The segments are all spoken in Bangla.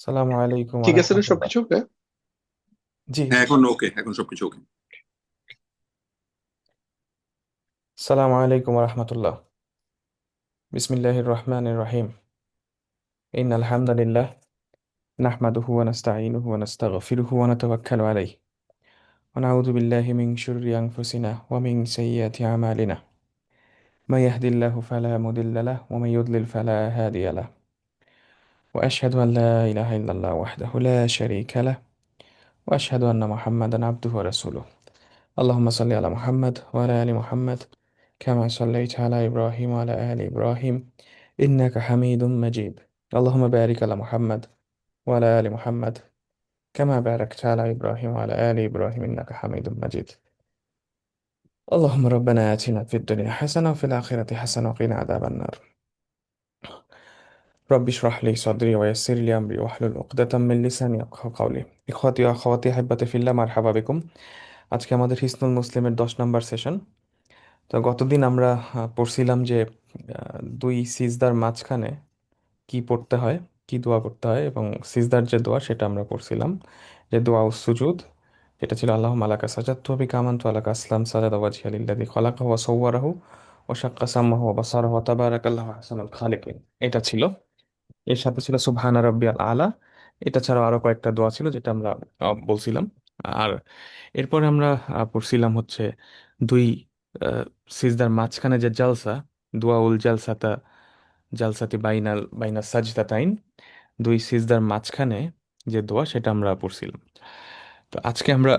সালামু আলাইকুম ঠিক আছে রে রহমতুল্লাহ। সবকিছু ওকে। জি হ্যাঁ, জি। এখন ওকে, এখন সবকিছু ওকে। সালামু আলাইকুম রহমতুল্লাহ। বিসমিল্লাহির রহমানির রহিম। ইন্নাল হামদালিল্লাহ নাহমাদুহু ওয়া নাস্তাঈনুহু ওয়া নাস্তাগফিরুহু ওয়া নাতাওয়াক্কালু আলাইহি ওয়া নাউযু বিল্লাহি মিন শুররি আনফুসিনা ওয়া মিন সাইয়্যাতি আমালিনা। মা ইয়াহদিল্লাহু ফালা মুদিল্লা লাহু ওয়া মান ইউদ্লিল ফালা হাদিয়া লাহু। ওয়া আশহাদু আন লা ইলাহা ইল্লাল্লাহ ওয়াহদাহু লা শারীকা লাহু ওয়া আশহাদু আন্না মুহাম্মাদান আবদুহু ওয়া রাসূলুহু। اللهم صل على محمد وعلى آل محمد كما صليت على إبراهيم وعلى آل إبراهيم إنك حميد مجيد. اللهم بارك على محمد وعلى آل محمد كما باركت على إبراهيم وعلى آل إبراهيم إنك حميد مجيد. اللهم ربنا آتنا في الدنيا حسنة وفي الآخرة حسنة وقنا عذاب النار. رب اشرح لي صدري ويسر لي أمري واحلل عقدة من لساني يفقهوا قولي. إخوتي وأخواتي أحبتي في الله مرحبا بكم. আজকে আমাদের হিসনুল মুসলিমের 10 নম্বর সেশন। তো গতদিন আমরা পড়ছিলাম যে দুই সিজদার মাঝখানে কি পড়তে হয়, কি দোয়া করতে হয়, এবং সিজদার যে দোয়া সেটা আমরা পড়ছিলাম, যে দোয়া সুজুদ। এটা ছিল আল্লাহ মালাকা সাজাদতু বিকা আমানতু আলাকা আসলাম সাজাদা ওয়াজহিয়া লিল্লাযী খালাকাহু ওয়া সাওয়ারাহু ওয়া শাক্কা সামমাহু ওয়া বাসারাহু ওয়া তাবারাকাল্লাহু আহসানুল খালিকিন। এটা ছিল। এর সাথে ছিল সুবহানা রাব্বিয়াল আলা। এটা ছাড়াও আরো কয়েকটা দোয়া ছিল যেটা আমরা বলছিলাম। আর এরপরে আমরা পড়ছিলাম হচ্ছে দুই আহ, সিজদার মাঝখানে যে জালসা, দুয়াউল জালসাতা, জালসাতি বাইনাল বাইনা সাজদাতাইন, দুই সিজদার মাঝখানে যে দোয়া সেটা আমরা পড়ছিলাম। তো আজকে আমরা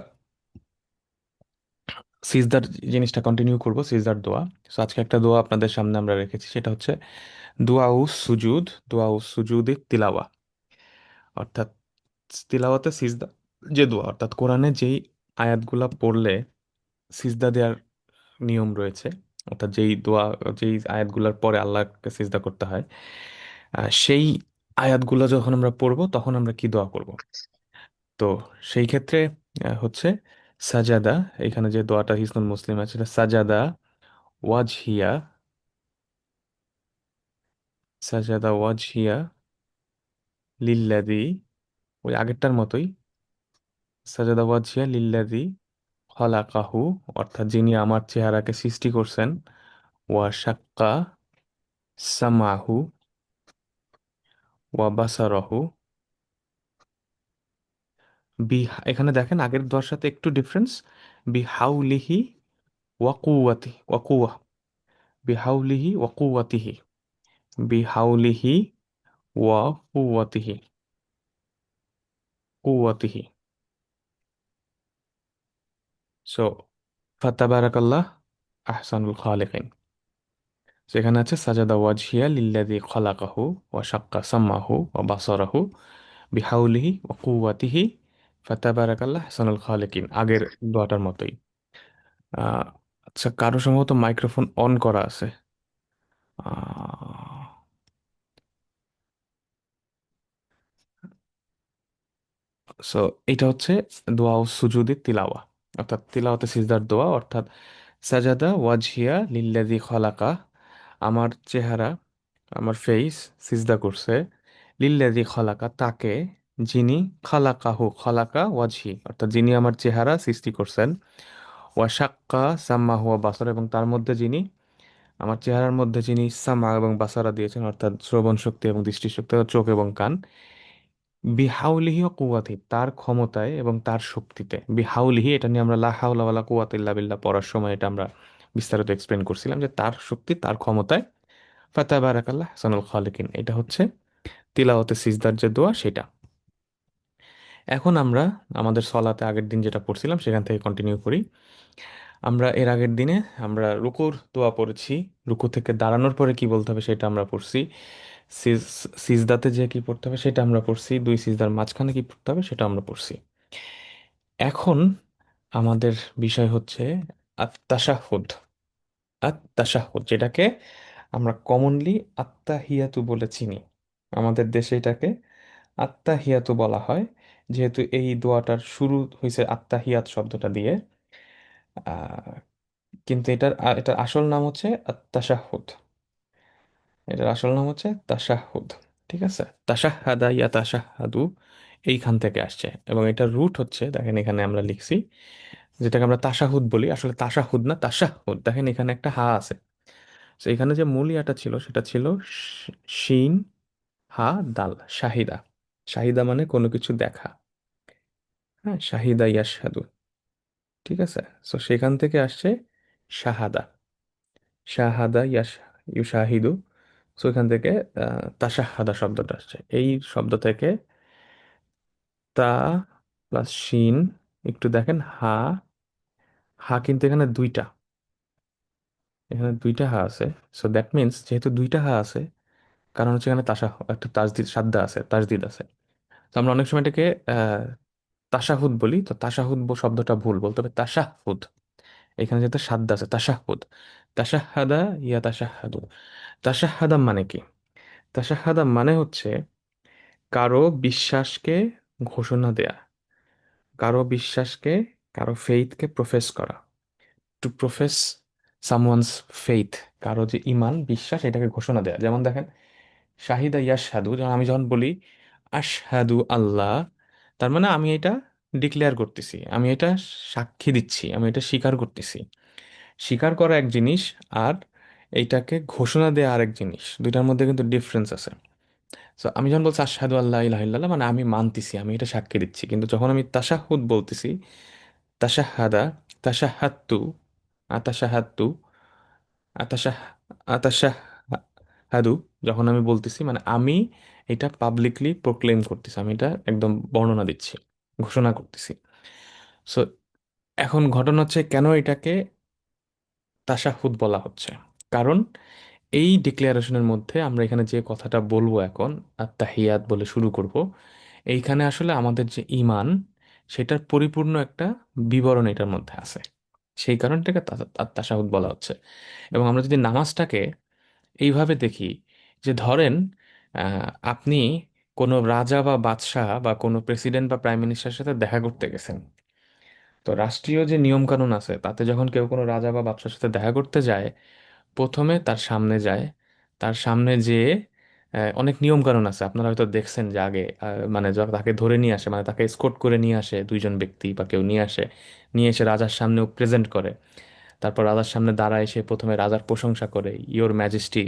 সিজদার জিনিসটা কন্টিনিউ করব, সিজদার দোয়া। তো আজকে একটা দোয়া আপনাদের সামনে আমরা রেখেছি, সেটা হচ্ছে দুয়াউস সুজুদ, দুয়াউস সুজুদে তিলাওয়া। অর্থাৎ তিলাওয়াতে সিজদা যে দোয়া, অর্থাৎ কোরআনে যেই আয়াতগুলা পড়লে সিজদা দেওয়ার নিয়ম রয়েছে, অর্থাৎ যেই দোয়া, যেই আয়াতগুলোর পরে আল্লাহকে সিজদা করতে হয়, সেই আয়াতগুলো যখন আমরা পড়বো তখন আমরা কি দোয়া করব। তো সেই ক্ষেত্রে হচ্ছে সাজাদা, এখানে যে দোয়াটা হিসনুল মুসলিম আছে সেটা সাজাদা ওয়াজহিয়া, সাজাদা ওয়াজহিয়া লিল্লাযী, ওই আগেরটার মতোই, সাজাদা ওয়াজহিয়া লিল্লাযী খলাকাহু, অর্থাৎ যিনি আমার চেহারাকে সৃষ্টি করছেন, ওয়া শাক্কা সামাহু ওয়া বাসারহু বি, এখানে দেখেন আগের দোয়ার সাথে একটু ডিফারেন্স। বিহাউলিহি ওয়াকুয়াতি ওয়াকুয়া, বিহাউলিহি ওয়াকুয়াতিহি, বিহাউলিহি ওয়াকুয়াতিহি, কুওয়াতিহি। সো ফাতাবারাকাল্লাহ আহসানুল খালিকিন। সেখানে আছে সাজাদা ওয়াজহিয়া লিল্লাযী খলাকাহু ওয়া শাক্কা সাম্মাহু ওয়া বাসারাহু বিহাউলিহি ওয়া কুওয়াতিহি ফাতাবারাকাল্লাহ আহসানুল খালিকিন, আগের দোয়াটার মতোই। আহ, আচ্ছা, কারো সম্ভবত মাইক্রোফোন অন করা আছে। সো এটা হচ্ছে দোয়া ও সুজুদি তিলাওয়া, অর্থাৎ তিলাওয়াতে সিজদার দোয়া, অর্থাৎ সাজাদা ওয়াজহিয়া লিল্লাযী খলাকা, আমার চেহারা, আমার ফেস সিজদা করছে, লিল্লাযী খলাকা তাকে, যিনি খালাকাহু খলাকা ওয়াজহি, অর্থাৎ যিনি আমার চেহারা সৃষ্টি করছেন, ওয়া শাক্কা সাম্মা হুয়া বাসার, এবং তার মধ্যে যিনি, আমার চেহারার মধ্যে যিনি সামা এবং বাসারা দিয়েছেন, অর্থাৎ শ্রবণ শক্তি এবং দৃষ্টিশক্তি, চোখ এবং কান, বিহাউলিহি ও কুওয়াতি, তার ক্ষমতায় এবং তার শক্তিতে। বিহাউলিহি, এটা নিয়ে আমরা লা হাওলা ওয়ালা কুওয়াতা ইল্লা বিল্লাহ পড়ার সময় এটা আমরা বিস্তারিত এক্সপ্লেন করছিলাম, যে তার শক্তি, তার ক্ষমতায়। ফাতাবারাকাল্লাহ আহসানুল খালিকিন, এটা হচ্ছে তিলাওয়াতে সিজদার যে দোয়া সেটা। এখন আমরা আমাদের সলাতে আগের দিন যেটা পড়ছিলাম সেখান থেকে কন্টিনিউ করি। আমরা এর আগের দিনে আমরা রুকুর দোয়া পড়েছি, রুকু থেকে দাঁড়ানোর পরে কি বলতে হবে সেটা আমরা পড়ছি। সিজদাতে যে কি পড়তে হবে সেটা আমরা পড়ছি, দুই সিজদার মাঝখানে কি পড়তে হবে সেটা আমরা পড়ছি। এখন আমাদের বিষয় হচ্ছে আত্তাশাহুদ। আত্তাশাহুদ, যেটাকে আমরা কমনলি আত্তাহিয়াতু বলে চিনি, আমাদের দেশে এটাকে আত্তাহিয়াতু বলা হয়, যেহেতু এই দোয়াটার শুরু হয়েছে আত্তাহিয়াত শব্দটা দিয়ে। আহ, কিন্তু এটার আসল নাম হচ্ছে আত্তাশাহুদ। এটার আসল নাম হচ্ছে তাশাহুদ। ঠিক আছে, তাশাহাদা ইয়া তাশাহাদু এইখান থেকে আসছে, এবং এটা রুট হচ্ছে, দেখেন এখানে আমরা লিখছি, যেটাকে আমরা তাশাহুদ বলি, আসলে তাশাহুদ না, তাশাহুদ। দেখেন এখানে একটা হা আছে। তো এখানে যে মূল ইয়াটা ছিল সেটা ছিল শিন হা দাল, শাহিদা। শাহিদা মানে কোনো কিছু দেখা। হ্যাঁ, শাহিদা ইয়াশহাদু। ঠিক আছে, তো সেখান থেকে আসছে শাহাদা। শাহাদা ইউশাহিদু। সো এখান থেকে তাশাহাদা শব্দটা আসছে, এই শব্দ থেকে। তা প্লাস শিন, একটু দেখেন হা, হা কিন্তু এখানে দুইটা, এখানে দুইটা হা আছে। সো দ্যাট মিনস যেহেতু দুইটা হা আছে, কারণ হচ্ছে এখানে একটা তাজদিদ সাদ্দা আছে, তাজদিদ আছে। তো আমরা অনেক সময় এটাকে আহ তাশাহুদ বলি, তো তাশাহুদ শব্দটা ভুল, বলতে হবে তাশাহুদ। এখানে যেহেতু সাদ্দা আছে, তাশাহুদ। তাশাহাদা ইয়া তাশাহাদু। তাশাহাদা মানে কি? তাশাহাদা মানে হচ্ছে কারো বিশ্বাসকে ঘোষণা দেয়া, কারো বিশ্বাসকে, কারো ফেইথকে প্রফেস করা। টু প্রফেস সামওয়ানস ফেইথ, কারো যে ইমান বিশ্বাস এটাকে ঘোষণা দেয়া। যেমন দেখেন শাহিদা ইয়াশহাদু, যেমন আমি যখন বলি আশহাদু আল্লাহ, তার মানে আমি এটা ডিক্লেয়ার করতেছি, আমি এটা সাক্ষী দিচ্ছি, আমি এটা স্বীকার করতেছি। স্বীকার করা এক জিনিস, আর এইটাকে ঘোষণা দেয়া আরেক জিনিস, দুইটার মধ্যে কিন্তু ডিফারেন্স আছে। তো আমি যখন বলছি আশহাদু আল্লাহ ইলাহা ইল্লাল্লাহ, মানে আমি মানতেছি, আমি এটা সাক্ষী দিচ্ছি। কিন্তু যখন আমি তাশাহুদ বলতেছি, তাশাহাদা, তাশাহাত্তু, আতাশাহাত্তু, আতাশাহ, আতাশাহাদু, যখন আমি বলতেছি মানে আমি এটা পাবলিকলি প্রোক্লেম করতেছি, আমি এটা একদম বর্ণনা দিচ্ছি, ঘোষণা করতেছি। সো এখন ঘটনা হচ্ছে কেন এটাকে তাশাহুদ বলা হচ্ছে, কারণ এই ডিক্লারেশনের মধ্যে আমরা এখানে যে কথাটা বলবো এখন, আত্তাহিয়াত বলে শুরু করব, এইখানে আসলে আমাদের যে ঈমান, সেটার পরিপূর্ণ একটা বিবরণ এটার মধ্যে আছে। সেই কারণটাকে তাশাহুদ বলা হচ্ছে। এবং আমরা যদি নামাজটাকে এইভাবে দেখি, যে ধরেন আপনি কোনো রাজা বা বাদশাহ বা কোনো প্রেসিডেন্ট বা প্রাইম মিনিস্টারের সাথে দেখা করতে গেছেন। তো রাষ্ট্রীয় যে নিয়ম কানুন আছে তাতে যখন কেউ কোনো রাজা বা বাদশার সাথে দেখা করতে যায়, প্রথমে তার সামনে যায়। তার সামনে যেয়ে অনেক নিয়ম কানুন আছে, আপনারা হয়তো দেখছেন যে আগে মানে যখন তাকে ধরে নিয়ে আসে, মানে তাকে এসকর্ট করে নিয়ে আসে, দুইজন ব্যক্তি বা কেউ নিয়ে আসে, নিয়ে এসে রাজার সামনেও প্রেজেন্ট করে। তারপর রাজার সামনে দাঁড়ায়, সে প্রথমে রাজার প্রশংসা করে, ইয়োর ম্যাজেস্টি,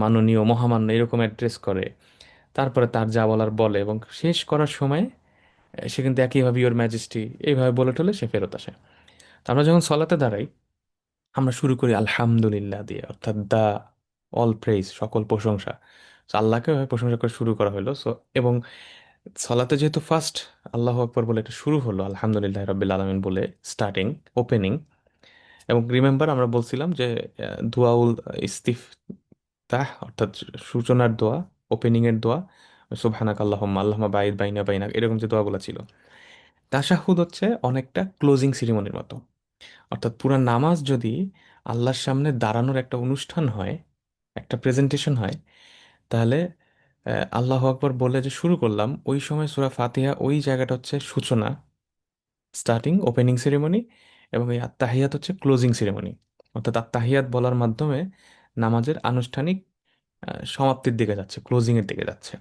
মাননীয় মহামান্য, এরকম অ্যাড্রেস করে। তারপরে তার যা বলার বলে, এবং শেষ করার সময় সে কিন্তু একইভাবে ইয়োর ম্যাজেস্টি এইভাবে বলে টলে সে ফেরত আসে। তো আমরা যখন সলাতে দাঁড়াই, আমরা শুরু করি আলহামদুলিল্লাহ দিয়ে, অর্থাৎ দা অল প্রেইজ, সকল প্রশংসা। So আল্লাহকে এভাবে প্রশংসা করে শুরু করা হলো। সো এবং সলাতে যেহেতু ফার্স্ট আল্লাহু আকবার বলে এটা শুরু হলো, আলহামদুলিল্লাহ রাব্বিল আলামিন বলে স্টার্টিং, ওপেনিং। এবং রিমেম্বার আমরা বলছিলাম যে দুআউল ইস্তিফতাহ, অর্থাৎ সূচনার দোয়া, ওপেনিং এর দোয়া, সুবহানাক আল্লাহুম্মা, আল্লাহুম্মা বাইদ বাইনা বাইনা, এরকম যে দোয়াগুলো ছিল। তাশাহুদ হচ্ছে অনেকটা ক্লোজিং সিরিমনির মতো। অর্থাৎ পুরা নামাজ যদি আল্লাহর সামনে দাঁড়ানোর একটা অনুষ্ঠান হয়, একটা প্রেজেন্টেশন হয়, তাহলে আল্লাহ আকবর বলে যে শুরু করলাম, ওই সময় সূরা ফাতিহা ওই জায়গাটা হচ্ছে সূচনা, স্টার্টিং, ওপেনিং সেরেমনি। এবং এই আত্তাহিয়াত হচ্ছে ক্লোজিং সেরেমনি। অর্থাৎ আত্তাহিয়াত বলার মাধ্যমে নামাজের আনুষ্ঠানিক সমাপ্তির দিকে যাচ্ছে, ক্লোজিং এর দিকে যাচ্ছে।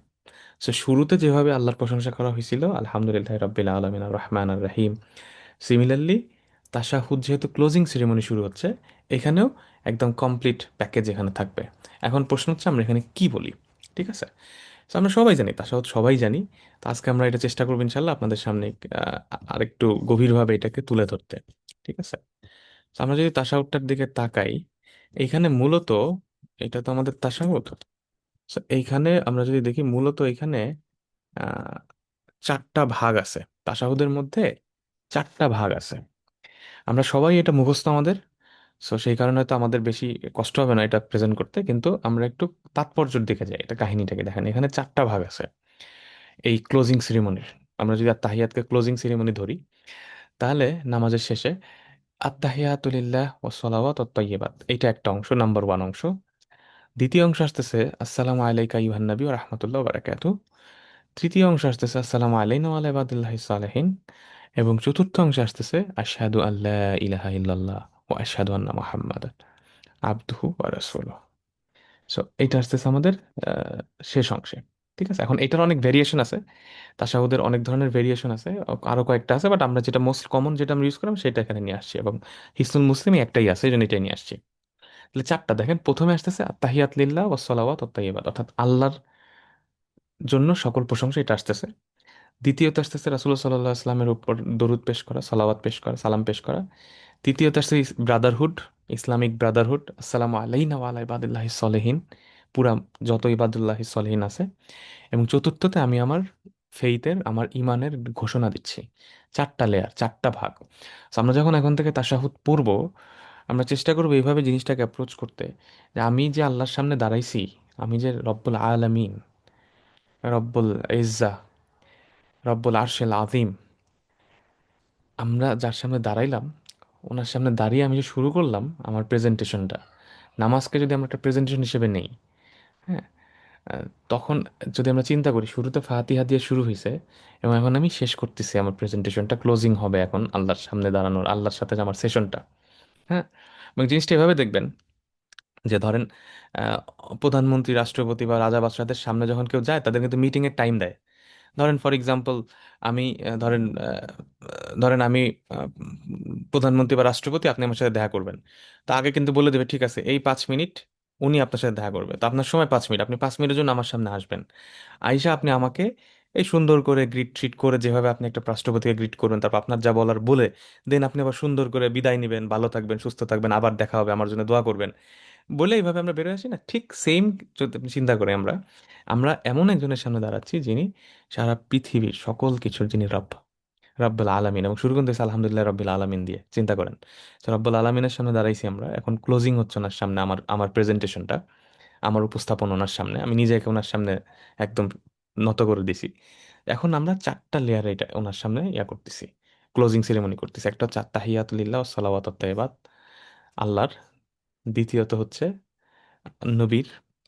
সো শুরুতে যেভাবে আল্লাহর প্রশংসা করা হয়েছিল, আলহামদুলিল্লাহ রাব্বিল আলামিন আর রহমান আর রহিম, সিমিলারলি তাশাহুদ যেহেতু ক্লোজিং সেরেমনি শুরু হচ্ছে, এখানেও একদম কমপ্লিট প্যাকেজ এখানে থাকবে। এখন প্রশ্ন হচ্ছে আমরা এখানে কি বলি? ঠিক আছে, তো আমরা সবাই জানি তাশাহুদ, সবাই জানি। তো আজকে আমরা এটা চেষ্টা করবো ইনশাল্লাহ আপনাদের সামনে আরেকটু গভীরভাবে এটাকে তুলে ধরতে। ঠিক আছে, তো আমরা যদি তাশাহুদটার দিকে তাকাই, এইখানে মূলত, এটা তো আমাদের তাশাহুদ। So এইখানে আমরা যদি দেখি, মূলত এখানে আহ চারটা ভাগ আছে তাশাহুদের মধ্যে, চারটা ভাগ আছে। আমরা সবাই এটা মুখস্থ আমাদের। সো সেই কারণে তো আমাদের বেশি কষ্ট হবে না এটা প্রেজেন্ট করতে, কিন্তু আমরা একটু তাৎপর্যের দিকে যাই, এটা কাহিনীটাকে দেখেন। এখানে চারটা ভাগ আছে এই ক্লোজিং সেরিমনির। আমরা যদি আত্তাহিয়াতকে ক্লোজিং সেরিমনি ধরি, তাহলে নামাজের শেষে আত্তাহিয়াতু লিল্লাহ ওয়াস সালাওয়াত ওয়াত তাইয়্যিবাত, এটা একটা অংশ, নাম্বার ওয়ান অংশ। দ্বিতীয় অংশ আসতেছে আসসালামু আলাইকা আইয়ুহান নবী ওয়া রাহমাতুল্লাহি ওয়া বারাকাতুহু। তৃতীয় অংশ আসতেছে আসসালামু আলাইনা ওয়া আলা ইবাদিল্লাহিস সালিহিন। এবং চতুর্থ অংশে আসতেছে আশহাদু আল্লা ইলাহা ইল্লাল্লাহ ওয়া আশহাদু আন্না মুহাম্মাদান আবদুহু ওয়া রাসূলুহু। সো এইটা আসতেছে আমাদের শেষ অংশে। ঠিক আছে, এখন এটার অনেক ভেরিয়েশন আছে, তাশাহুদের অনেক ধরনের ভেরিয়েশন আছে, আরো কয়েকটা আছে, বাট আমরা যেটা মোস্ট কমন যেটা আমরা ইউজ করলাম সেটা এখানে নিয়ে আসছি, এবং হিসনুল মুসলিমই একটাই আছে, এই জন্য এটাই নিয়ে আসছি। তাহলে চারটা দেখেন, প্রথমে আসতেছে আত্তাহিয়াত লিল্লাহ ওয়াস সালাওয়াত ওয়াত তাইয়্যিবাত, অর্থাৎ আল্লাহর জন্য সকল প্রশংসা, এটা আসতেছে। দ্বিতীয়ত আসতেছে রাসূলুল্লাহ সাল্লাল্লাহু আলাইহি ওয়াসাল্লামের উপর দরুদ পেশ করা, সালাওয়াত পেশ করা, সালাম পেশ করা। তৃতীয়ত আসছে ব্রাদারহুড, ইসলামিক ব্রাদারহুড, আসসালামু আলাইনা ওয়া আলা ইবাদিল্লাহিস সলিহিন, পুরা যত ইবাদুল্লাহিস সলিহিন আছে। এবং চতুর্থতে আমি আমার ফেইথের, আমার ইমানের ঘোষণা দিচ্ছি। চারটা লেয়ার, চারটা ভাগ। So, আমরা যখন এখন থেকে তাশাহুদ পড়ব, আমরা চেষ্টা করবো এইভাবে জিনিসটাকে অ্যাপ্রোচ করতে, যে আমি যে আল্লাহর সামনে দাঁড়াইছি, আমি যে রব্বুল আলামিন, রব্বুল ইজ্জা, রব্বুল আরশেল আযীম, আমরা যার সামনে দাঁড়াইলাম, ওনার সামনে দাঁড়িয়ে আমি যে শুরু করলাম আমার প্রেজেন্টেশনটা, নামাজকে যদি আমরা একটা প্রেজেন্টেশন হিসেবে নেই, হ্যাঁ, তখন যদি আমরা চিন্তা করি শুরুতে ফাতিহা দিয়ে শুরু হয়েছে, এবং এখন আমি শেষ করতেছি, আমার প্রেজেন্টেশনটা ক্লোজিং হবে এখন আল্লাহর সামনে দাঁড়ানোর, আল্লাহর সাথে যে আমার সেশনটা। হ্যাঁ, এবং জিনিসটা এভাবে দেখবেন, যে ধরেন আহ, প্রধানমন্ত্রী, রাষ্ট্রপতি বা রাজা বাদশাদের সামনে যখন কেউ যায়, তাদের কিন্তু মিটিংয়ের টাইম দেয়। ধরেন ফর এক্সাম্পল, আমি ধরেন আমি প্রধানমন্ত্রী বা রাষ্ট্রপতি, আপনি আমার সাথে দেখা করবেন। তা আগে কিন্তু বলে দেবে, ঠিক আছে এই 5 মিনিট উনি আপনার সাথে দেখা করবে, তো আপনার সময় 5 মিনিট, আপনি 5 মিনিটের জন্য আমার সামনে আসবেন। আইসা আপনি আমাকে এই সুন্দর করে গ্রিট ট্রিট করে, যেভাবে আপনি একটা রাষ্ট্রপতিকে গ্রিট করবেন, তারপর আপনার যা বলার বলে দেন আপনি আবার সুন্দর করে বিদায় নেবেন, ভালো থাকবেন, সুস্থ থাকবেন, আবার দেখা হবে, আমার জন্য দোয়া করবেন, বলে এইভাবে আমরা বেরোয় আসি না? ঠিক সেম যদি আপনি চিন্তা করি, আমরা আমরা এমন একজনের সামনে দাঁড়াচ্ছি যিনি সারা পৃথিবীর সকল কিছুর যিনি রব, রব্বুল আলামিন, এবং শুরু করতেছে আলহামদুলিল্লাহ রব্বিল আলামিন দিয়ে। চিন্তা করেন, তো রব্বুল আলামিনের সামনে দাঁড়াইছি আমরা, এখন ক্লোজিং হচ্ছে ওনার সামনে, আমার আমার প্রেজেন্টেশনটা, আমার উপস্থাপন ওনার সামনে, আমি নিজেকে ওনার সামনে একদম নত করে দিছি। এখন আমরা চারটা লেয়ারে এটা ওনার সামনে ইয়া করতেছি, ক্লোজিং সেরেমনি করতেছি। একটা হচ্ছে আত্তাহিয়াতুলিল্লাহ ওয়াস সালাওয়াতুত তাইয়্যিবাত, আল্লাহর। দ্বিতীয়ত হচ্ছে নবীর,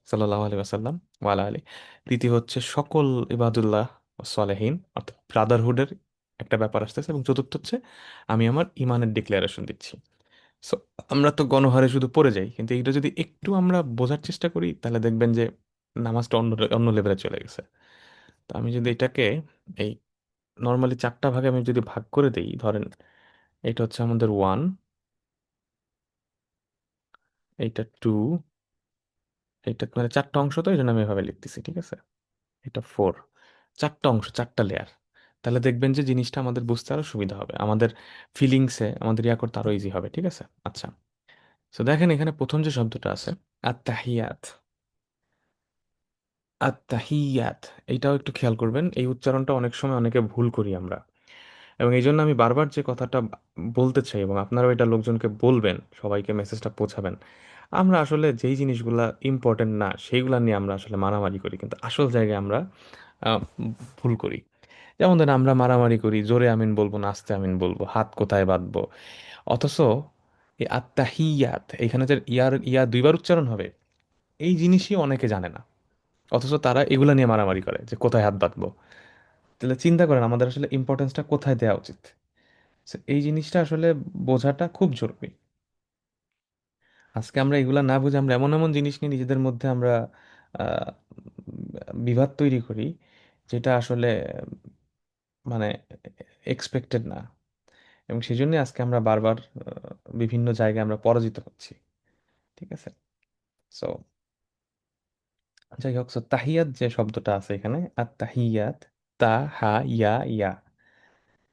সাল্লাল্লাহু আলাইহি ওয়াসাল্লাম ওয়ালা আলী। তৃতীয় হচ্ছে সকল ইবাদুল্লাহ ও সলেহিন, অর্থাৎ ব্রাদারহুডের একটা ব্যাপার আসতেছে। এবং চতুর্থ হচ্ছে আমি আমার ইমানের ডিক্লারেশন দিচ্ছি। সো আমরা তো গণহারে শুধু পড়ে যাই, কিন্তু এইটা যদি একটু আমরা বোঝার চেষ্টা করি, তাহলে দেখবেন যে নামাজটা অন্য অন্য লেভেলে চলে গেছে। তো আমি যদি এটাকে এই নর্মালি চারটা ভাগে আমি যদি ভাগ করে দিই, ধরেন এটা হচ্ছে আমাদের ওয়ান, এইটা টু, এইটা মানে চারটা অংশ, তো এই জন্য আমি এভাবে লিখতেছি, ঠিক আছে। এটা ফোর, চারটা অংশ, চারটা লেয়ার। তাহলে দেখবেন যে জিনিসটা আমাদের বুঝতে আরো সুবিধা হবে, আমাদের ফিলিংসে আমাদের ইয়া করতে আরো ইজি হবে, ঠিক আছে। আচ্ছা, তো দেখেন এখানে প্রথম যে শব্দটা আছে, আত্তাহিয়াত, আত্তাহিয়াত, এইটাও একটু খেয়াল করবেন, এই উচ্চারণটা অনেক সময় অনেকে ভুল করি আমরা। এবং এই জন্য আমি বারবার যে কথাটা বলতে চাই, এবং আপনারাও এটা লোকজনকে বলবেন, সবাইকে মেসেজটা পৌঁছাবেন, আমরা আসলে যেই জিনিসগুলা ইম্পর্টেন্ট না সেইগুলা নিয়ে আমরা আসলে মারামারি করি, কিন্তু আসল জায়গায় আমরা আহ, ভুল করি। যেমন ধরেন আমরা মারামারি করি, জোরে আমিন বলবো না আস্তে আমিন বলবো, হাত কোথায় বাঁধবো, অথচ এই আত্তাহিয়াত, এখানে যে ইয়ার ইয়া দুইবার উচ্চারণ হবে, এই জিনিসই অনেকে জানে না, অথচ তারা এগুলা নিয়ে মারামারি করে যে কোথায় হাত বাঁধবো। তাহলে চিন্তা করেন আমাদের আসলে ইম্পর্টেন্সটা কোথায় দেওয়া উচিত। So, এই জিনিসটা আসলে বোঝাটা খুব জরুরি। আজকে আমরা এগুলা না বুঝে আমরা এমন এমন জিনিস নিয়ে নিজেদের মধ্যে আমরা আহ, বিবাদ তৈরি করি, যেটা আসলে মানে এক্সপেক্টেড না। এবং সেই জন্য আজকে আমরা বারবার বিভিন্ন জায়গায় আমরা পরাজিত হচ্ছি, ঠিক আছে। সো যাই হোক, সো তাহিয়াত যে শব্দটা আছে এখানে, আর তাহিয়াত, তা, হা, ইয়া, ইয়া।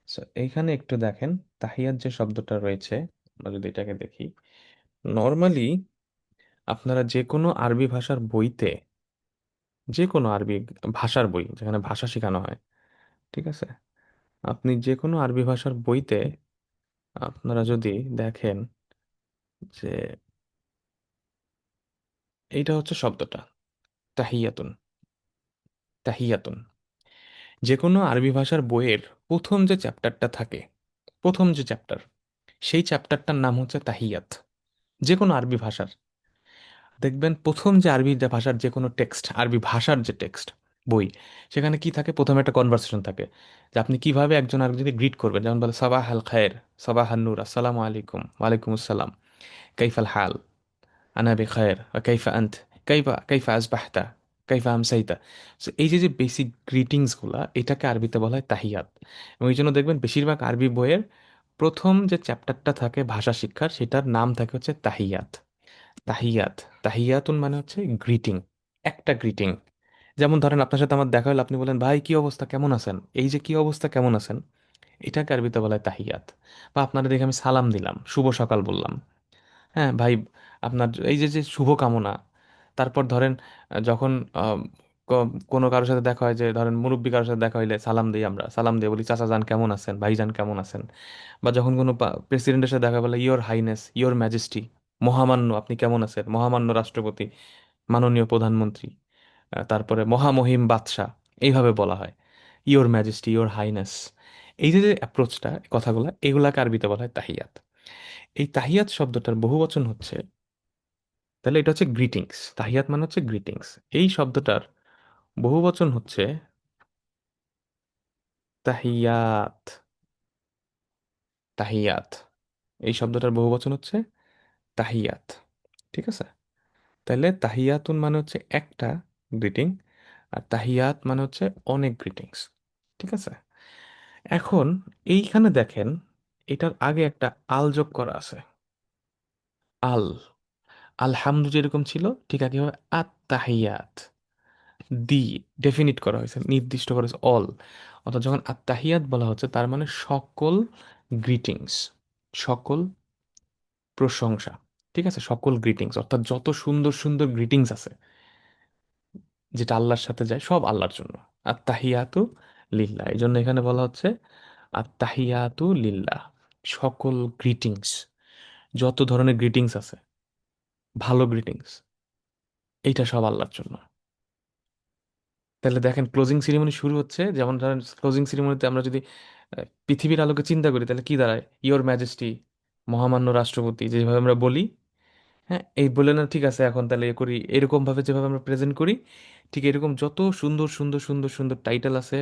সো এইখানে একটু দেখেন, তাহিয়াত যে শব্দটা রয়েছে, আমরা যদি এটাকে দেখি, নর্মালি আপনারা যে কোনো আরবি ভাষার বইতে, যে কোনো আরবি ভাষার বই যেখানে ভাষা শেখানো হয়, ঠিক আছে, আপনি যে কোনো আরবি ভাষার বইতে আপনারা যদি দেখেন যে এইটা হচ্ছে শব্দটা তাহিয়াতুন, তাহিয়াতুন, যে কোনো আরবি ভাষার বইয়ের প্রথম যে চ্যাপ্টারটা থাকে, প্রথম যে চ্যাপ্টার, সেই চ্যাপ্টারটার নাম হচ্ছে তাহিয়াত। যে কোনো আরবি ভাষার দেখবেন প্রথম যে আরবি ভাষার যে কোনো টেক্সট, আরবি ভাষার যে টেক্সট বই, সেখানে কি থাকে, প্রথমে একটা কনভারসেশন থাকে, যে আপনি কিভাবে একজন আরেকজনকে গ্রিট করবেন। যেমন বলে সাবাহ আল খায়ের, সাবাহ আন নূর, আসসালামু আলাইকুম, ওয়ালাইকুম আসসালাম, কাইফাল হাল, আনা বে খায়ের, কাইফা আন্ত, কাইফা কাইফা আসবাহতা, কাইফা আমসাইতা। So, এই যে যে বেসিক গ্রিটিংস গুলা, এটাকে আরবিতে বলা হয় তাহিয়াত। এবং এই জন্য দেখবেন বেশিরভাগ আরবি বইয়ের প্রথম যে চ্যাপ্টারটা থাকে ভাষা শিক্ষার, সেটার নাম থাকে হচ্ছে তাহিয়াত। তাহিয়াত, তাহিয়াতুন মানে হচ্ছে গ্রিটিং, একটা গ্রিটিং। যেমন ধরেন আপনার সাথে আমার দেখা হলো, আপনি বলেন ভাই কি অবস্থা কেমন আছেন, এই যে কি অবস্থা কেমন আছেন, এটাকে আরবিতে বলা হয় তাহিয়াত। বা আপনারা দেখে আমি সালাম দিলাম, শুভ সকাল বললাম, হ্যাঁ ভাই, আপনার এই যে যে শুভকামনা। তারপর ধরেন যখন কোনো কারোর সাথে দেখা হয়, যে ধরেন মুরব্বী কারোর সাথে দেখা হইলে সালাম দিই, আমরা সালাম দিয়ে বলি চাচা যান কেমন আছেন, ভাইজান কেমন আছেন। বা যখন কোনো প্রেসিডেন্টের সাথে দেখা বলে ইয়োর হাইনেস, ইয়োর ম্যাজেস্টি, মহামান্য আপনি কেমন আছেন, মহামান্য রাষ্ট্রপতি, মাননীয় প্রধানমন্ত্রী, তারপরে মহামহিম বাদশাহ, এইভাবে বলা হয়, ইয়োর ম্যাজেস্টি, ইয়োর হাইনেস। এই যে যে অ্যাপ্রোচটা, কথাগুলো, এগুলাকে আরবিতে বলা হয় তাহিয়াত। এই তাহিয়াত শব্দটার বহুবচন হচ্ছে, তাহলে এটা হচ্ছে গ্রিটিংস, তাহিয়াত মানে হচ্ছে গ্রিটিংস। এই শব্দটার বহুবচন হচ্ছে তাহিয়াত, তাহিয়াত। এই শব্দটার বহুবচন হচ্ছে তাহিয়াত। ঠিক আছে? তাহলে তাহিয়াতুন মানে হচ্ছে একটা গ্রিটিং, আর তাহিয়াত মানে হচ্ছে অনেক গ্রিটিংস। ঠিক আছে? এখন এইখানে দেখেন, এটার আগে একটা আল যোগ করা আছে। আল, আলহামদু যেরকম ছিল, ঠিক একইভাবে আত তাহিয়াত, দি, ডেফিনিট করা হয়েছে, নির্দিষ্ট করা হয়েছে অল। অর্থাৎ যখন আত্তাহিয়াত বলা হচ্ছে, তার মানে সকল গ্রিটিংস, সকল প্রশংসা। ঠিক আছে? সকল গ্রিটিংস, অর্থাৎ যত সুন্দর সুন্দর গ্রিটিংস আছে যেটা আল্লাহর সাথে যায়, সব আল্লাহর জন্য। আত্তাহিয়াতু লিল্লাহ, এই জন্য এখানে বলা হচ্ছে আত্তাহিয়াতু লিল্লাহ। সকল গ্রিটিংস, যত ধরনের গ্রিটিংস আছে, ভালো গ্রিটিংস, এইটা সব আল্লাহর জন্য। তাহলে দেখেন ক্লোজিং সেরিমনি শুরু হচ্ছে, যেমন ধরেন ক্লোজিং সেরিমনিতে আমরা যদি পৃথিবীর আলোকে চিন্তা করি, তাহলে কি দাঁড়ায়, ইয়োর ম্যাজেস্টি, মহামান্য রাষ্ট্রপতি, যেভাবে আমরা বলি। হ্যাঁ, এই বলে না, ঠিক আছে, এখন তাহলে এ করি এরকম ভাবে, যেভাবে আমরা প্রেজেন্ট করি, ঠিক এরকম যত সুন্দর সুন্দর সুন্দর সুন্দর টাইটেল আছে,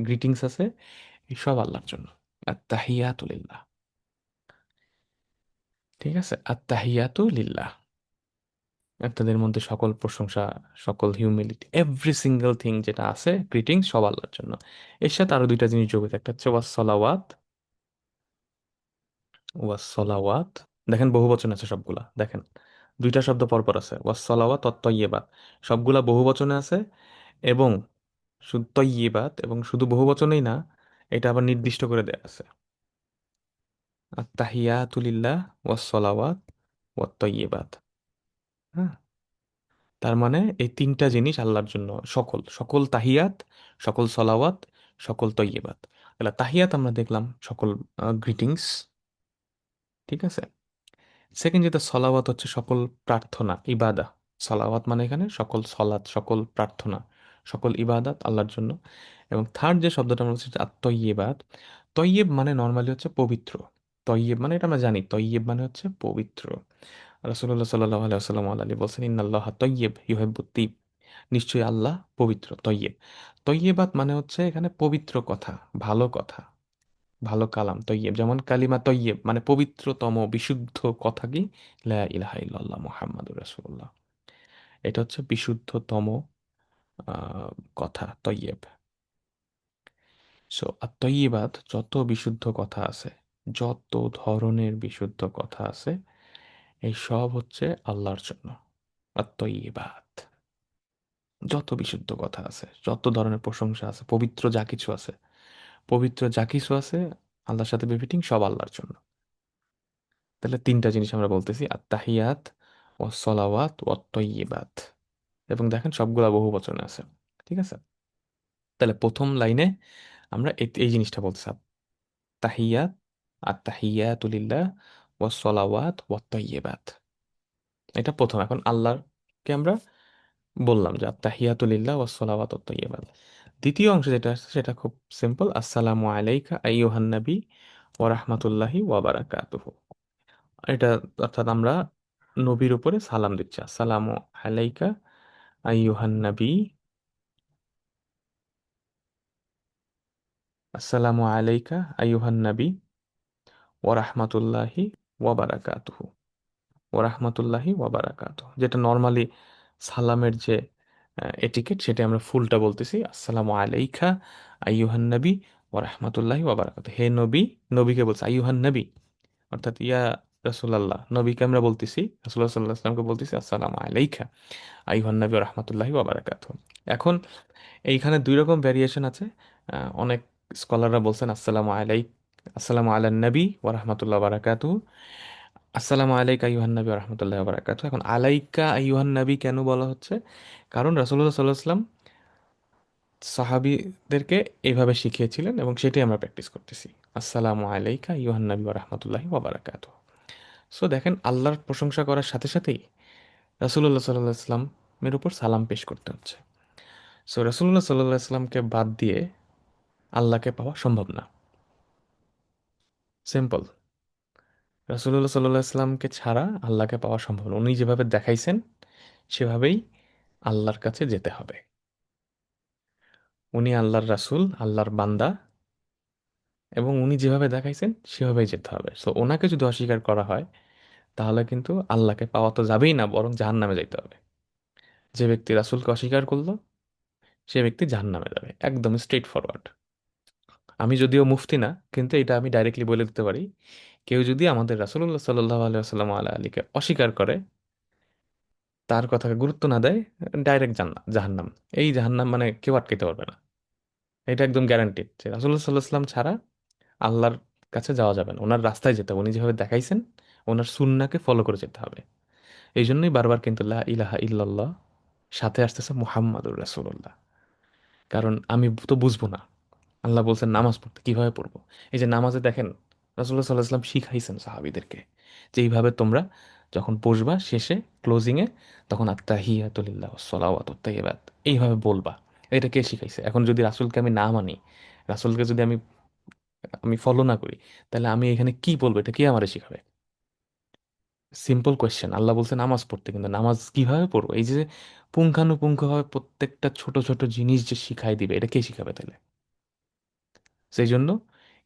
গ্রিটিংস আছে, এই সব আল্লাহর জন্য। আত্তাহিয়াতু লিল্লাহ। ঠিক আছে? আত্তাহিয়াতু লিল্লাহ, তাদের মধ্যে সকল প্রশংসা, সকল হিউমিলিটি, এভরি সিঙ্গেল থিং যেটা আছে, গ্রিটিংস, সব আল্লাহর জন্য। এর সাথে আরো দুইটা জিনিস যোগ হয়েছে, একটা হচ্ছে ওয়াসসালাওয়াত, ওয়াসসালাওয়াত। দেখেন বহুবচন আছে সবগুলা, দেখেন দুইটা শব্দ পরপর আছে, ওয়াসসালাওয়াত অত্তয়্যিবাত, সবগুলা বহুবচনে আছে। এবং শুধু তয়্যিবাত, এবং শুধু বহুবচনেই না, এটা আবার নির্দিষ্ট করে দেয়া আছে, আত্তাহিয়াতু লিল্লাহ ওয়াসসালাওয়াত ওয়াত্তয়্যিবাত। হ্যাঁ, তার মানে এই তিনটা জিনিস আল্লাহর জন্য, সকল সকল তাহিয়াত, সকল সলাওয়াত, সকল তৈয়বাত। তাহলে তাহিয়াত আমরা দেখলাম সকল গ্রিটিংস। ঠিক আছে? সেকেন্ড যেটা সলাওয়াত হচ্ছে সকল প্রার্থনা, ইবাদা। সলাওয়াত মানে এখানে সকল সলাৎ, সকল প্রার্থনা, সকল ইবাদাত আল্লাহর জন্য। এবং থার্ড যে শব্দটা আমরা বলছি তৈয়বাত। তৈয়ব মানে নর্মালি হচ্ছে পবিত্র। তৈয়ব মানে এটা আমরা জানি, তৈয়ব মানে হচ্ছে পবিত্র। রাসূলুল্লাহ সাল্লাল্লাহু আলাইহি ওয়াসাল্লাম আলী বলছেন, ইন্নাল্লাহ তৈয়ব ইউহিব্বুত তিব, নিশ্চয়ই আল্লাহ পবিত্র, তৈয়ব। তৈয়বাত মানে হচ্ছে এখানে পবিত্র কথা, ভালো কথা, ভালো কালাম। তৈয়ব যেমন কালিমা তৈয়ব মানে পবিত্রতম বিশুদ্ধ কথা কি, লা ইলাহা ইল্লাল্লাহ মুহাম্মাদুর রাসূলুল্লাহ। এটা হচ্ছে বিশুদ্ধতম কথা, তৈয়ব। সো আর তৈয়বাত, যত বিশুদ্ধ কথা আছে, যত ধরনের বিশুদ্ধ কথা আছে, এই সব হচ্ছে আল্লাহর জন্য। আর তৈয়বাত, যত বিশুদ্ধ কথা আছে, যত ধরনের প্রশংসা আছে, পবিত্র যা কিছু আছে, পবিত্র যা কিছু আছে, আল্লাহর সাথে বেফিটিং, সব আল্লাহর জন্য। তাহলে তিনটা জিনিস আমরা বলতেছি, আত্তাহিয়াত ও সলাওয়াত ও তৈয়িবাত। এবং দেখেন সবগুলা বহু বচনে আছে। ঠিক আছে? তাহলে প্রথম লাইনে আমরা এই জিনিসটা বলতেছি, তাহিয়াত, আত্তাহিয়াতু লিল্লাহ ও সলাওয়াত ও তৈয়িবাত। এটা প্রথম। এখন আল্লাহকে আমরা বললাম যে আত্তাহিয়াতু লিল্লাহ ওয়াস সালাওয়াতু ওয়াত তাইয়্যিবাত। দ্বিতীয় অংশ যেটা আছে সেটা খুব সিম্পল, আসসালামু আলাইকা আইয়ুহান নবী ওয়া রাহমাতুল্লাহি ওয়া বারাকাতুহু। এটা অর্থাৎ আমরা নবীর উপরে সালাম দিচ্ছি, আসসালামু আলাইকা আইয়ুহান নবী, আসসালামু আলাইকা আইয়ুহান নবী ওয়া রাহমাতুল্লাহি ওয়া বারাকাতুহু, ওয়া রাহমাতুল্লাহি ওয়া বারাকাতুহু, যেটা নর্মালি সালামের যে এটিকেট, সেটা আমরা ফুলটা বলতেছি আসসালামু আলাইকা আইয়ুহান নবী ওয়া রাহমাতুল্লাহি ওয়া বারাকাতুহু। হে নবী, নবীকে বলছে আইয়ুহান নবী, অর্থাৎ ইয়া রাসূলুল্লাহ, নবীকে আমরা বলতেছি, রাসূলুল্লাহ সাল্লাল্লাহু আলাইহি ওয়াসাল্লামকে বলতেছি আসসালামু আলাইকা আইয়ুহান নবী ওয়া রাহমাতুল্লাহি ওয়া বারাকাতুহু। এখন এইখানে দুই রকম ভ্যারিয়েশন আছে। অনেক স্কলাররা বলছেন আসসালামু আলান নবী ওয়া রাহমাতুল্লাহি ওয়া বারাকাতুহু, আসসালামু আলাইকা আইয়ুহান নবী ওয়া রাহমাতুল্লাহি ওয়া বারাকাতুহু। এখন আলাইকা আইয়ুহান নবী কেন বলা হচ্ছে? কারণ রাসূলুল্লাহ সাল্লাল্লাহু আলাইহি ওয়াসাল্লাম সাহাবীদেরকে এইভাবে শিখিয়েছিলেন এবং সেটাই আমরা প্র্যাকটিস করতেছি। আসসালামু আলাইকা আইয়ুহান নবী ওয়া রাহমাতুল্লাহি ওয়া বারাকাতুহু। সো দেখেন, আল্লাহর প্রশংসা করার সাথে সাথেই রাসূলুল্লাহ সাল্লাল্লাহু আলাইহি ওয়াসাল্লামের উপর সালাম পেশ করতে হচ্ছে। সো রাসূলুল্লাহ সাল্লাল্লাহু আলাইহি ওয়াসাল্লামকে বাদ দিয়ে আল্লাহকে পাওয়া সম্ভব না। সিম্পল। রাসূলুল্লাহ সাল্লাল্লাহু আলাইহি ওয়াসাল্লামকে ছাড়া আল্লাহকে পাওয়া সম্ভব না। উনি যেভাবে দেখাইছেন সেভাবেই আল্লাহর কাছে যেতে হবে। উনি আল্লাহর রাসূল, আল্লাহর বান্দা, এবং উনি যেভাবে দেখাইছেন সেভাবেই যেতে হবে। সো ওনাকে যদি অস্বীকার করা হয় তাহলে কিন্তু আল্লাহকে পাওয়া তো যাবেই না, বরং জাহান্নামে যাইতে হবে। যে ব্যক্তি রাসূলকে অস্বীকার করলো সে ব্যক্তি জাহান্নামে যাবে, একদম স্ট্রেট ফরওয়ার্ড। আমি যদিও মুফতি না, কিন্তু এটা আমি ডাইরেক্টলি বলে দিতে পারি, কেউ যদি আমাদের রাসূলুল্লাহ সাল্লাল্লাহু আলাইহি ওয়াসাল্লাম আলা আলীকে অস্বীকার করে, তার কথাকে গুরুত্ব না দেয়, ডাইরেক্ট জাহান্নাম। এই জাহান্নাম মানে কেউ আটকাইতে পারবে না। এটা একদম গ্যারান্টিড যে রাসূলুল্লাহ সাল্লাল্লাহু আলাইহি ওয়াসাল্লাম ছাড়া আল্লাহর কাছে যাওয়া যাবে না। ওনার রাস্তায় যেতে হবে, উনি যেভাবে দেখাইছেন ওনার সুন্নাহকে ফলো করে যেতে হবে। এই জন্যই বারবার কিন্তু লা ইলাহা ইল্লাল্লাহ সাথে আসতেছে মুহাম্মাদুর রাসূলুল্লাহ। কারণ আমি তো বুঝবো না, আল্লাহ বলছেন নামাজ পড়তে, কিভাবে পড়বো? এই যে নামাজে দেখেন রাসূলুল্লাহ সাল্লাল্লাহু আলাইহি ওয়াসাল্লাম শিখাইছেন সাহাবীদেরকে যে এইভাবে তোমরা যখন বসবা শেষে ক্লোজিং এ, তখন আত্তাহিয়াতু লিল্লাহ ওয়াস সালাওয়াতুত তাইয়্যিবাত এইভাবে বলবা। এটা কে শিখাইছে? এখন যদি রাসূলকে আমি না মানি, রাসূলকে যদি আমি আমি ফলো না করি, তাহলে আমি এখানে কি বলবো? এটা কে আমারে শিখাবে? Simple question. আল্লাহ বলছে নামাজ পড়তে, কিন্তু নামাজ কিভাবে পড়বো? এই যে পুঙ্খানুপুঙ্খভাবে প্রত্যেকটা ছোট ছোট জিনিস যে শিখাই দিবে, এটা কে শিখাবে তাহলে? সেই জন্য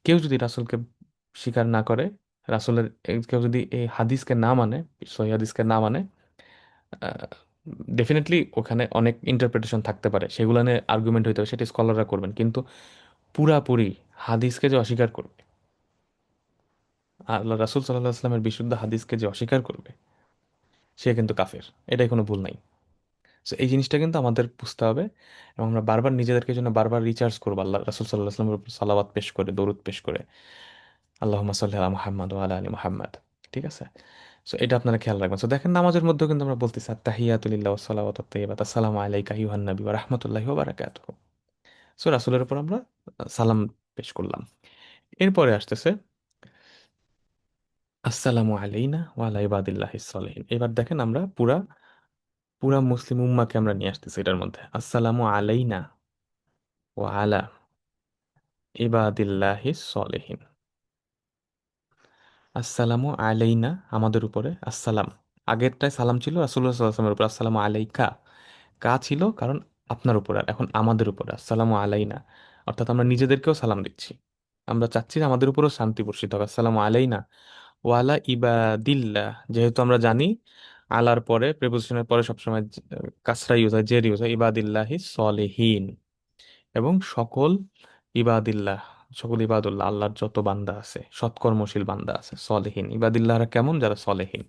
কেউ যদি রাসূলকে স্বীকার না করে, রাসূলের কেউ যদি এই হাদিসকে না মানে, সহিহ হাদিসকে না মানে, ডেফিনেটলি ওখানে অনেক ইন্টারপ্রিটেশন থাকতে পারে, সেগুলো নিয়ে আর্গুমেন্ট হইতে হবে, সেটা স্কলাররা করবেন, কিন্তু পুরাপুরি হাদিসকে যে অস্বীকার করবে, আল্লাহ রাসূল সাল্লাল্লাহু আলাইহি ওয়াসাল্লামের বিশুদ্ধ হাদিসকে যে অস্বীকার করবে, সে কিন্তু কাফের। এটাই কোনো ভুল নাই। সো এই জিনিসটা কিন্তু আমাদের বুঝতে হবে, এবং আমরা বারবার নিজেদেরকে জন্য বারবার রিচার্জ করবো আল্লাহ রাসূল সাল্লাল্লাহু আলাইহি ওয়াসাল্লামের উপর সালাওয়াত পেশ করে, দরুদ পেশ করে, আল্লাহুম্মা সাল্লি আলা মুহাম্মাদ ওয়া আলা আলি মুহাম্মাদ। ঠিক আছে? সো এটা আপনারা খেয়াল রাখবেন। সো দেখেন, নামাজের মধ্যেও কিন্তু আমরা বলতেছি আত্তাহিয়াতু লিল্লাহি ওয়াস সালাওয়াতুত তাইয়্যিবাত, আসসালামু আলাইকা আইয়ুহান নবী ওয়া রাহমাতুল্লাহি ওয়া বারাকাতুহু। সো রাসূলের উপর আমরা সালাম পেশ করলাম। এরপরে আসতেছে আসসালামু আলাইনা ওয়া আলা ইবাদিল্লাহিস সলিহিন। এবার দেখেন আমরা পুরা পুরা মুসলিম উম্মাহকে আমরা নিয়ে আসতেছি এটার মধ্যে। আসসালামু আলাইনা ওয়া আলা ইবাদিল্লাহিস সলিহিন। আসসালামু আলাইনা আমাদের উপরে, আসসালাম। আগেরটায় সালাম ছিল রাসূলুল্লাহ সাল্লাল্লাহু আলাইহি ওয়াসাল্লামের উপর, আসসালামু আলাইকা কা ছিল কারণ আপনার উপর, আর এখন আমাদের উপরে আসসালামু আলাইনা, অর্থাৎ আমরা নিজেদেরকেও সালাম দিচ্ছি। আমরা চাচ্ছি যে আমাদের উপরেও শান্তি বর্ষিত হবে। আসসালামু আলাইনা ওয়ালা ইবাদিল্লাহ, যেহেতু আমরা জানি আলার পরে প্রিপোজিশনের পরে সবসময় কাসরা ইউজ হয়, জের ইউজ হয়, ইবাদিল্লাহি সলিহিন, এবং সকল ইবাদিল্লাহ, সকল ইবাদুল্লাহ, আল্লাহর যত বান্দা আছে, সৎকর্মশীল বান্দা আছে, সলেহীন ইবাদিল্লাহরা কেমন? যারা সলেহীন,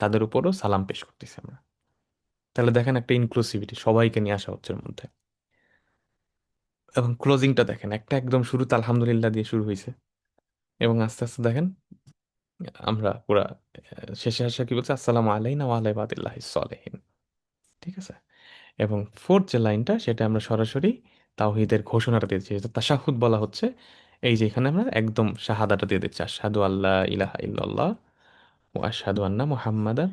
তাদের উপরও সালাম পেশ করতেছি আমরা। তাহলে দেখেন একটা ইনক্লুসিভিটি, সবাইকে নিয়ে আসা হচ্ছে এর মধ্যে। এবং ক্লোজিংটা দেখেন, একটা একদম শুরুতে আলহামদুলিল্লাহ দিয়ে শুরু হয়েছে, এবং আস্তে আস্তে দেখেন আমরা পুরা শেষে আসা কি বলছে? আসসালামু আলাইনা ওয়া আলা ইবাদিল্লাহিস সলিহিন। ঠিক আছে? এবং ফোর্থ যে লাইনটা, সেটা আমরা সরাসরি তাওহীদের ঘোষণাটা দিয়েছি, যেটা তাশাহুদ বলা হচ্ছে। এই যে এখানে আমরা একদম শাহাদাটা দিয়ে দিচ্ছি, আশহাদু আল্লাহ ইলাহা ইল্লাল্লাহ ও আশহাদু আন্না মুহাম্মাদার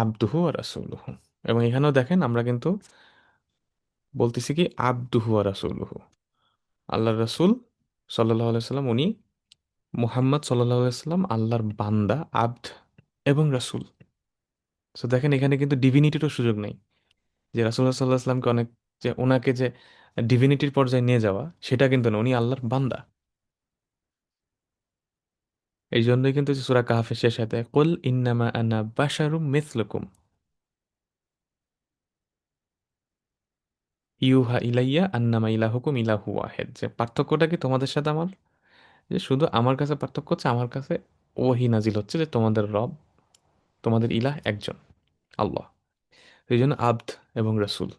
আবদুহু ওয়া রাসূলুহু। এবং এখানেও দেখেন আমরা কিন্তু বলতেছি কি আবদুহু ওয়া রাসূলুহু, আল্লাহর রাসূল সাল্লাল্লাহু আলাইহি সাল্লাম, উনি মুহাম্মদ সাল্লাল্লাহু আলাইহি সাল্লাম আল্লাহর বান্দা, আবদ এবং রাসূল। সো দেখেন এখানে কিন্তু ডিভিনিটিরও সুযোগ নেই, যে রাসূলুল্লাহ সাল্লাল্লাহু আলাইহি সাল্লামকে অনেক, যে ওনাকে যে ডিভিনিটির পর্যায়ে নিয়ে যাওয়া, সেটা কিন্তু না, উনি আল্লাহর বান্দা। এই জন্যই কিন্তু যে সূরা কাহফের শেষ আয়াতে কুল ইন্নামা আনা বাশারুম মিসলুকুম, ইউহা ইলাইয়া আন্নামা ইলাহুকুম ইলাহু ওয়াহেদ, যে পার্থক্যটা কি তোমাদের সাথে আমার, যে শুধু আমার কাছে পার্থক্য হচ্ছে আমার কাছে ওহী নাজিল হচ্ছে যে তোমাদের রব, তোমাদের ইলাহ একজন, আল্লাহ। এই জন্য আব্দ এবং রসুল,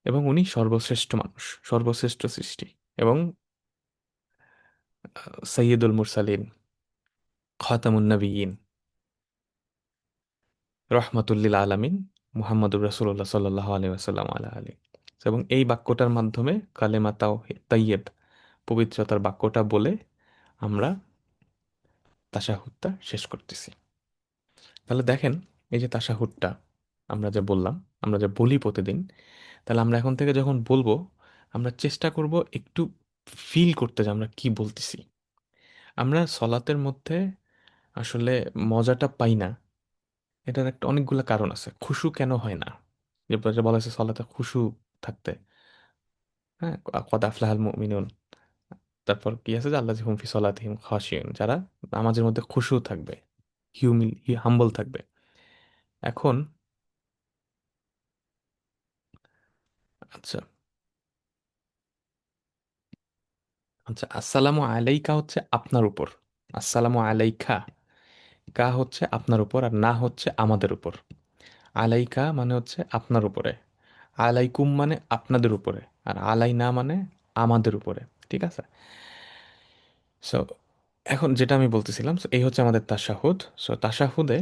এবং উনি সর্বশ্রেষ্ঠ মানুষ, সর্বশ্রেষ্ঠ সৃষ্টি, এবং সৈয়দুল মুরসালিন, খাতামুন নবিয়িন, রহমাতুল্লিল আলামিন, মুহাম্মদুর রাসূলুল্লাহ সাল্লাল্লাহু আলাইহি ওয়াসাল্লাম আলা আলী। এবং এই বাক্যটার মাধ্যমে কালেমা তাইয়্যেব, পবিত্রতার বাক্যটা বলে আমরা তাশাহুদটা শেষ করতেছি। তাহলে দেখেন, এই যে তাশাহুদটা আমরা যে বললাম, আমরা যে বলি প্রতিদিন, তাহলে আমরা এখন থেকে যখন বলবো, আমরা চেষ্টা করব একটু ফিল করতে যে আমরা কি বলতেছি। আমরা সলাতের মধ্যে আসলে মজাটা পাই না, এটার একটা অনেকগুলো কারণ আছে। খুশু কেন হয় না, যে বলা হয়েছে সলাতে খুশু থাকতে, হ্যাঁ, কদ আফলাহাল মুমিনুন, তারপর কি আছে যে আল্লাহ হুম ফি সলাতিহিম খাশিয়ুন, যারা নামাজের মধ্যে খুশু থাকবে, হাম্বল থাকবে। এখন আচ্ছা, আচ্ছা, আসসালামু আলাইকা হচ্ছে আপনার উপর, আসসালামু আলাইকা, কা হচ্ছে আপনার উপর, আর না হচ্ছে আমাদের উপর। আলাইকা মানে হচ্ছে আপনার উপরে, আলাইকুম মানে আপনাদের উপরে, আর আলাইনা মানে আমাদের উপরে। ঠিক আছে। সো এখন যেটা আমি বলতেছিলাম, so এই হচ্ছে আমাদের তাশাহুদ। সো তাশাহুদে,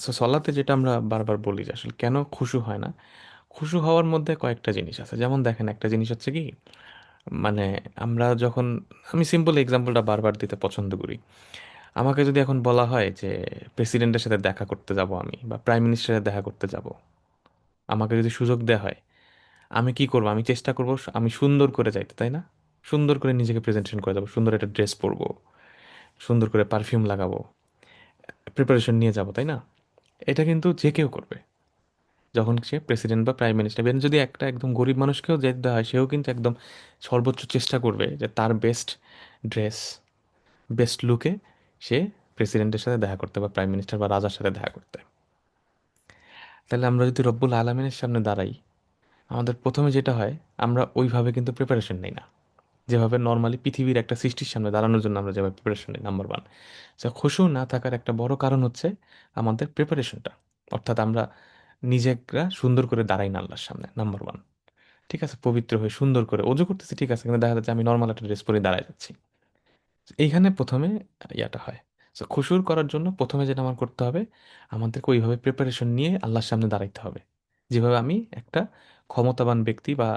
সো সলাতে যেটা আমরা বারবার বলি যে আসলে কেন খুশু হয় না, খুশু হওয়ার মধ্যে কয়েকটা জিনিস আছে। যেমন দেখেন, একটা জিনিস হচ্ছে কি, মানে আমরা যখন, আমি সিম্পল এক্সাম্পলটা বারবার দিতে পছন্দ করি। আমাকে যদি এখন বলা হয় যে প্রেসিডেন্টের সাথে দেখা করতে যাব আমি, বা প্রাইম মিনিস্টারের সাথে দেখা করতে যাব, আমাকে যদি সুযোগ দেওয়া হয়, আমি কি করব? আমি চেষ্টা করব আমি সুন্দর করে যাইতে, তাই না? সুন্দর করে নিজেকে প্রেজেন্টেশন করে যাবো, সুন্দর একটা ড্রেস পরবো, সুন্দর করে পারফিউম লাগাবো, প্রিপারেশন নিয়ে যাব, তাই না? এটা কিন্তু যে কেউ করবে যখন সে প্রেসিডেন্ট বা প্রাইম মিনিস্টার। ইভেন যদি একটা একদম গরিব মানুষকেও যেতে হয়, সেও কিন্তু একদম সর্বোচ্চ চেষ্টা করবে যে তার বেস্ট ড্রেস, বেস্ট লুকে সে প্রেসিডেন্টের সাথে দেখা করতে বা প্রাইম মিনিস্টার বা রাজার সাথে দেখা করতে। তাহলে আমরা যদি রব্বুল আলমিনের সামনে দাঁড়াই, আমাদের প্রথমে যেটা হয়, আমরা ওইভাবে কিন্তু প্রিপারেশন নেই না, যেভাবে নর্মালি পৃথিবীর একটা সৃষ্টির সামনে দাঁড়ানোর জন্য আমরা যেভাবে প্রিপারেশন নিই। নাম্বার ওয়ান, সো খুশু না থাকার একটা বড় কারণ হচ্ছে আমাদের প্রিপারেশনটা, অর্থাৎ আমরা নিজেরা সুন্দর করে দাঁড়াই না আল্লাহর সামনে। নাম্বার ওয়ান, ঠিক আছে, পবিত্র হয়ে সুন্দর করে অজু করতেছি, ঠিক আছে, কিন্তু দেখা যাচ্ছে আমি নর্মাল একটা ড্রেস পরে দাঁড়ায় যাচ্ছি। এইখানে প্রথমে ইয়াটা হয়। সো খুশুর করার জন্য প্রথমে যেটা আমার করতে হবে, আমাদেরকে ওইভাবে প্রিপারেশন নিয়ে আল্লাহর সামনে দাঁড়াইতে হবে, যেভাবে আমি একটা ক্ষমতাবান ব্যক্তি, বা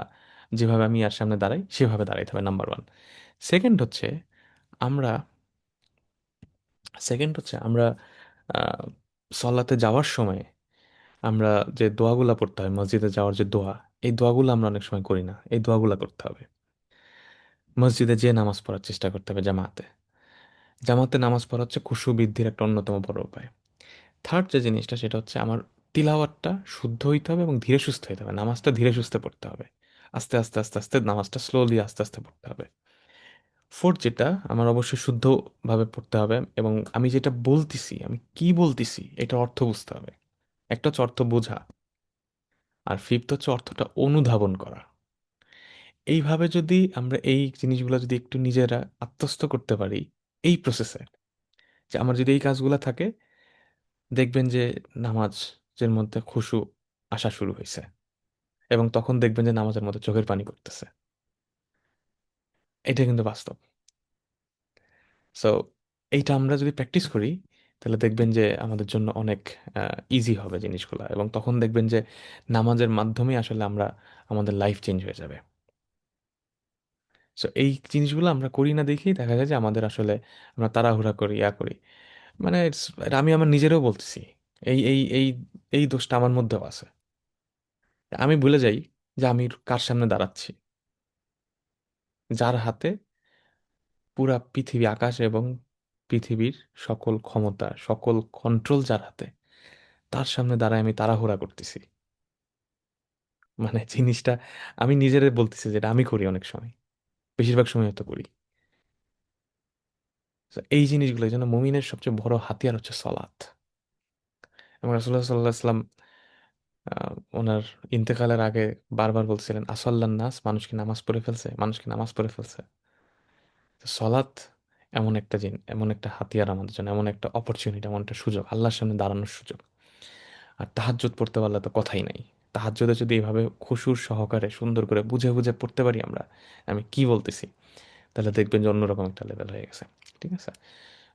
যেভাবে আমি আর সামনে দাঁড়াই সেভাবে দাঁড়াইতে হবে। Number one. সেকেন্ড হচ্ছে আমরা সেকেন্ড হচ্ছে আমরা আহ, সলাতে যাওয়ার সময় আমরা যে দোয়াগুলা পড়তে হয়, মসজিদে যাওয়ার যে দোয়া, এই দোয়াগুলো আমরা অনেক সময় করি না, এই দোয়াগুলা করতে হবে। মসজিদে যে নামাজ পড়ার চেষ্টা করতে হবে জামাতে, জামাতে নামাজ পড়া হচ্ছে খুশু বৃদ্ধির একটা অন্যতম বড় উপায়। থার্ড যে জিনিসটা, সেটা হচ্ছে আমার তিলাওয়াতটা শুদ্ধ হইতে হবে এবং ধীরে সুস্থে হইতে হবে, নামাজটা ধীরে সুস্থে পড়তে হবে, আস্তে আস্তে আস্তে আস্তে নামাজটা স্লোলি আস্তে আস্তে পড়তে হবে। ফোর্থ যেটা, আমার অবশ্যই শুদ্ধভাবে পড়তে হবে, এবং আমি যেটা বলতেছি, আমি কি বলতেছি এটা অর্থ বুঝতে হবে। একটা হচ্ছে অর্থ বোঝা, আর ফিফথ হচ্ছে অর্থটা অনুধাবন করা। এইভাবে যদি আমরা এই জিনিসগুলো যদি একটু নিজেরা আত্মস্থ করতে পারি এই প্রসেসে, যে আমার যদি এই কাজগুলো থাকে, দেখবেন যে নামাজের মধ্যে খুশু আসা শুরু হয়েছে, এবং তখন দেখবেন যে নামাজের মধ্যে চোখের পানি পড়তেছে। এটা কিন্তু বাস্তব। সো এইটা আমরা যদি প্র্যাকটিস করি, তাহলে দেখবেন যে আমাদের জন্য অনেক ইজি হবে জিনিসগুলো, এবং তখন দেখবেন যে নামাজের মাধ্যমে আসলে আমরা, আমাদের লাইফ চেঞ্জ হয়ে যাবে। সো এই জিনিসগুলো আমরা করি না দেখেই দেখা যায় যে আমাদের আসলে, আমরা তাড়াহুড়া করি, ইয়া করি। মানে এটা আমি আমার নিজেরও বলতেছি, এই এই এই এই দোষটা আমার মধ্যেও আছে। আমি ভুলে যাই যে আমি কার সামনে দাঁড়াচ্ছি, যার হাতে পুরা পৃথিবী, আকাশ এবং পৃথিবীর সকল ক্ষমতা, সকল কন্ট্রোল যার হাতে, তার সামনে দাঁড়ায় আমি তাড়াহুড়া করতেছি। মানে জিনিসটা আমি নিজেরে বলতেছি, যেটা আমি করি অনেক সময়, বেশিরভাগ সময় হয়তো করি। তো এই জিনিসগুলো, এই জন্য মুমিনের সবচেয়ে বড় হাতিয়ার হচ্ছে সলাৎ। এবং রাসূলুল্লাহ সাল্লাল্লাহু আলাইহি ওয়াসাল্লাম ওনার ইন্তেকালের আগে বারবার বলছিলেন, আসল্লান নাস, মানুষ কি নামাজ পড়ে ফেলছে, মানুষ কি নামাজ পড়ে ফেলছে। তো সলাৎ এমন একটা হাতিয়ার আমাদের জন্য, এমন একটা অপরচুনিটি, এমন একটা সুযোগ, আল্লাহর সামনে দাঁড়ানোর সুযোগ। আর তাহাজ্জুদ পড়তে পারলে তো কথাই নাই। তাহাজ্জুদে যদি এইভাবে খুশুর সহকারে সুন্দর করে বুঝে বুঝে পড়তে পারি আমরা, আমি কি বলতেছি, তাহলে দেখবেন যে অন্যরকম একটা লেভেল হয়ে গেছে। ঠিক আছে।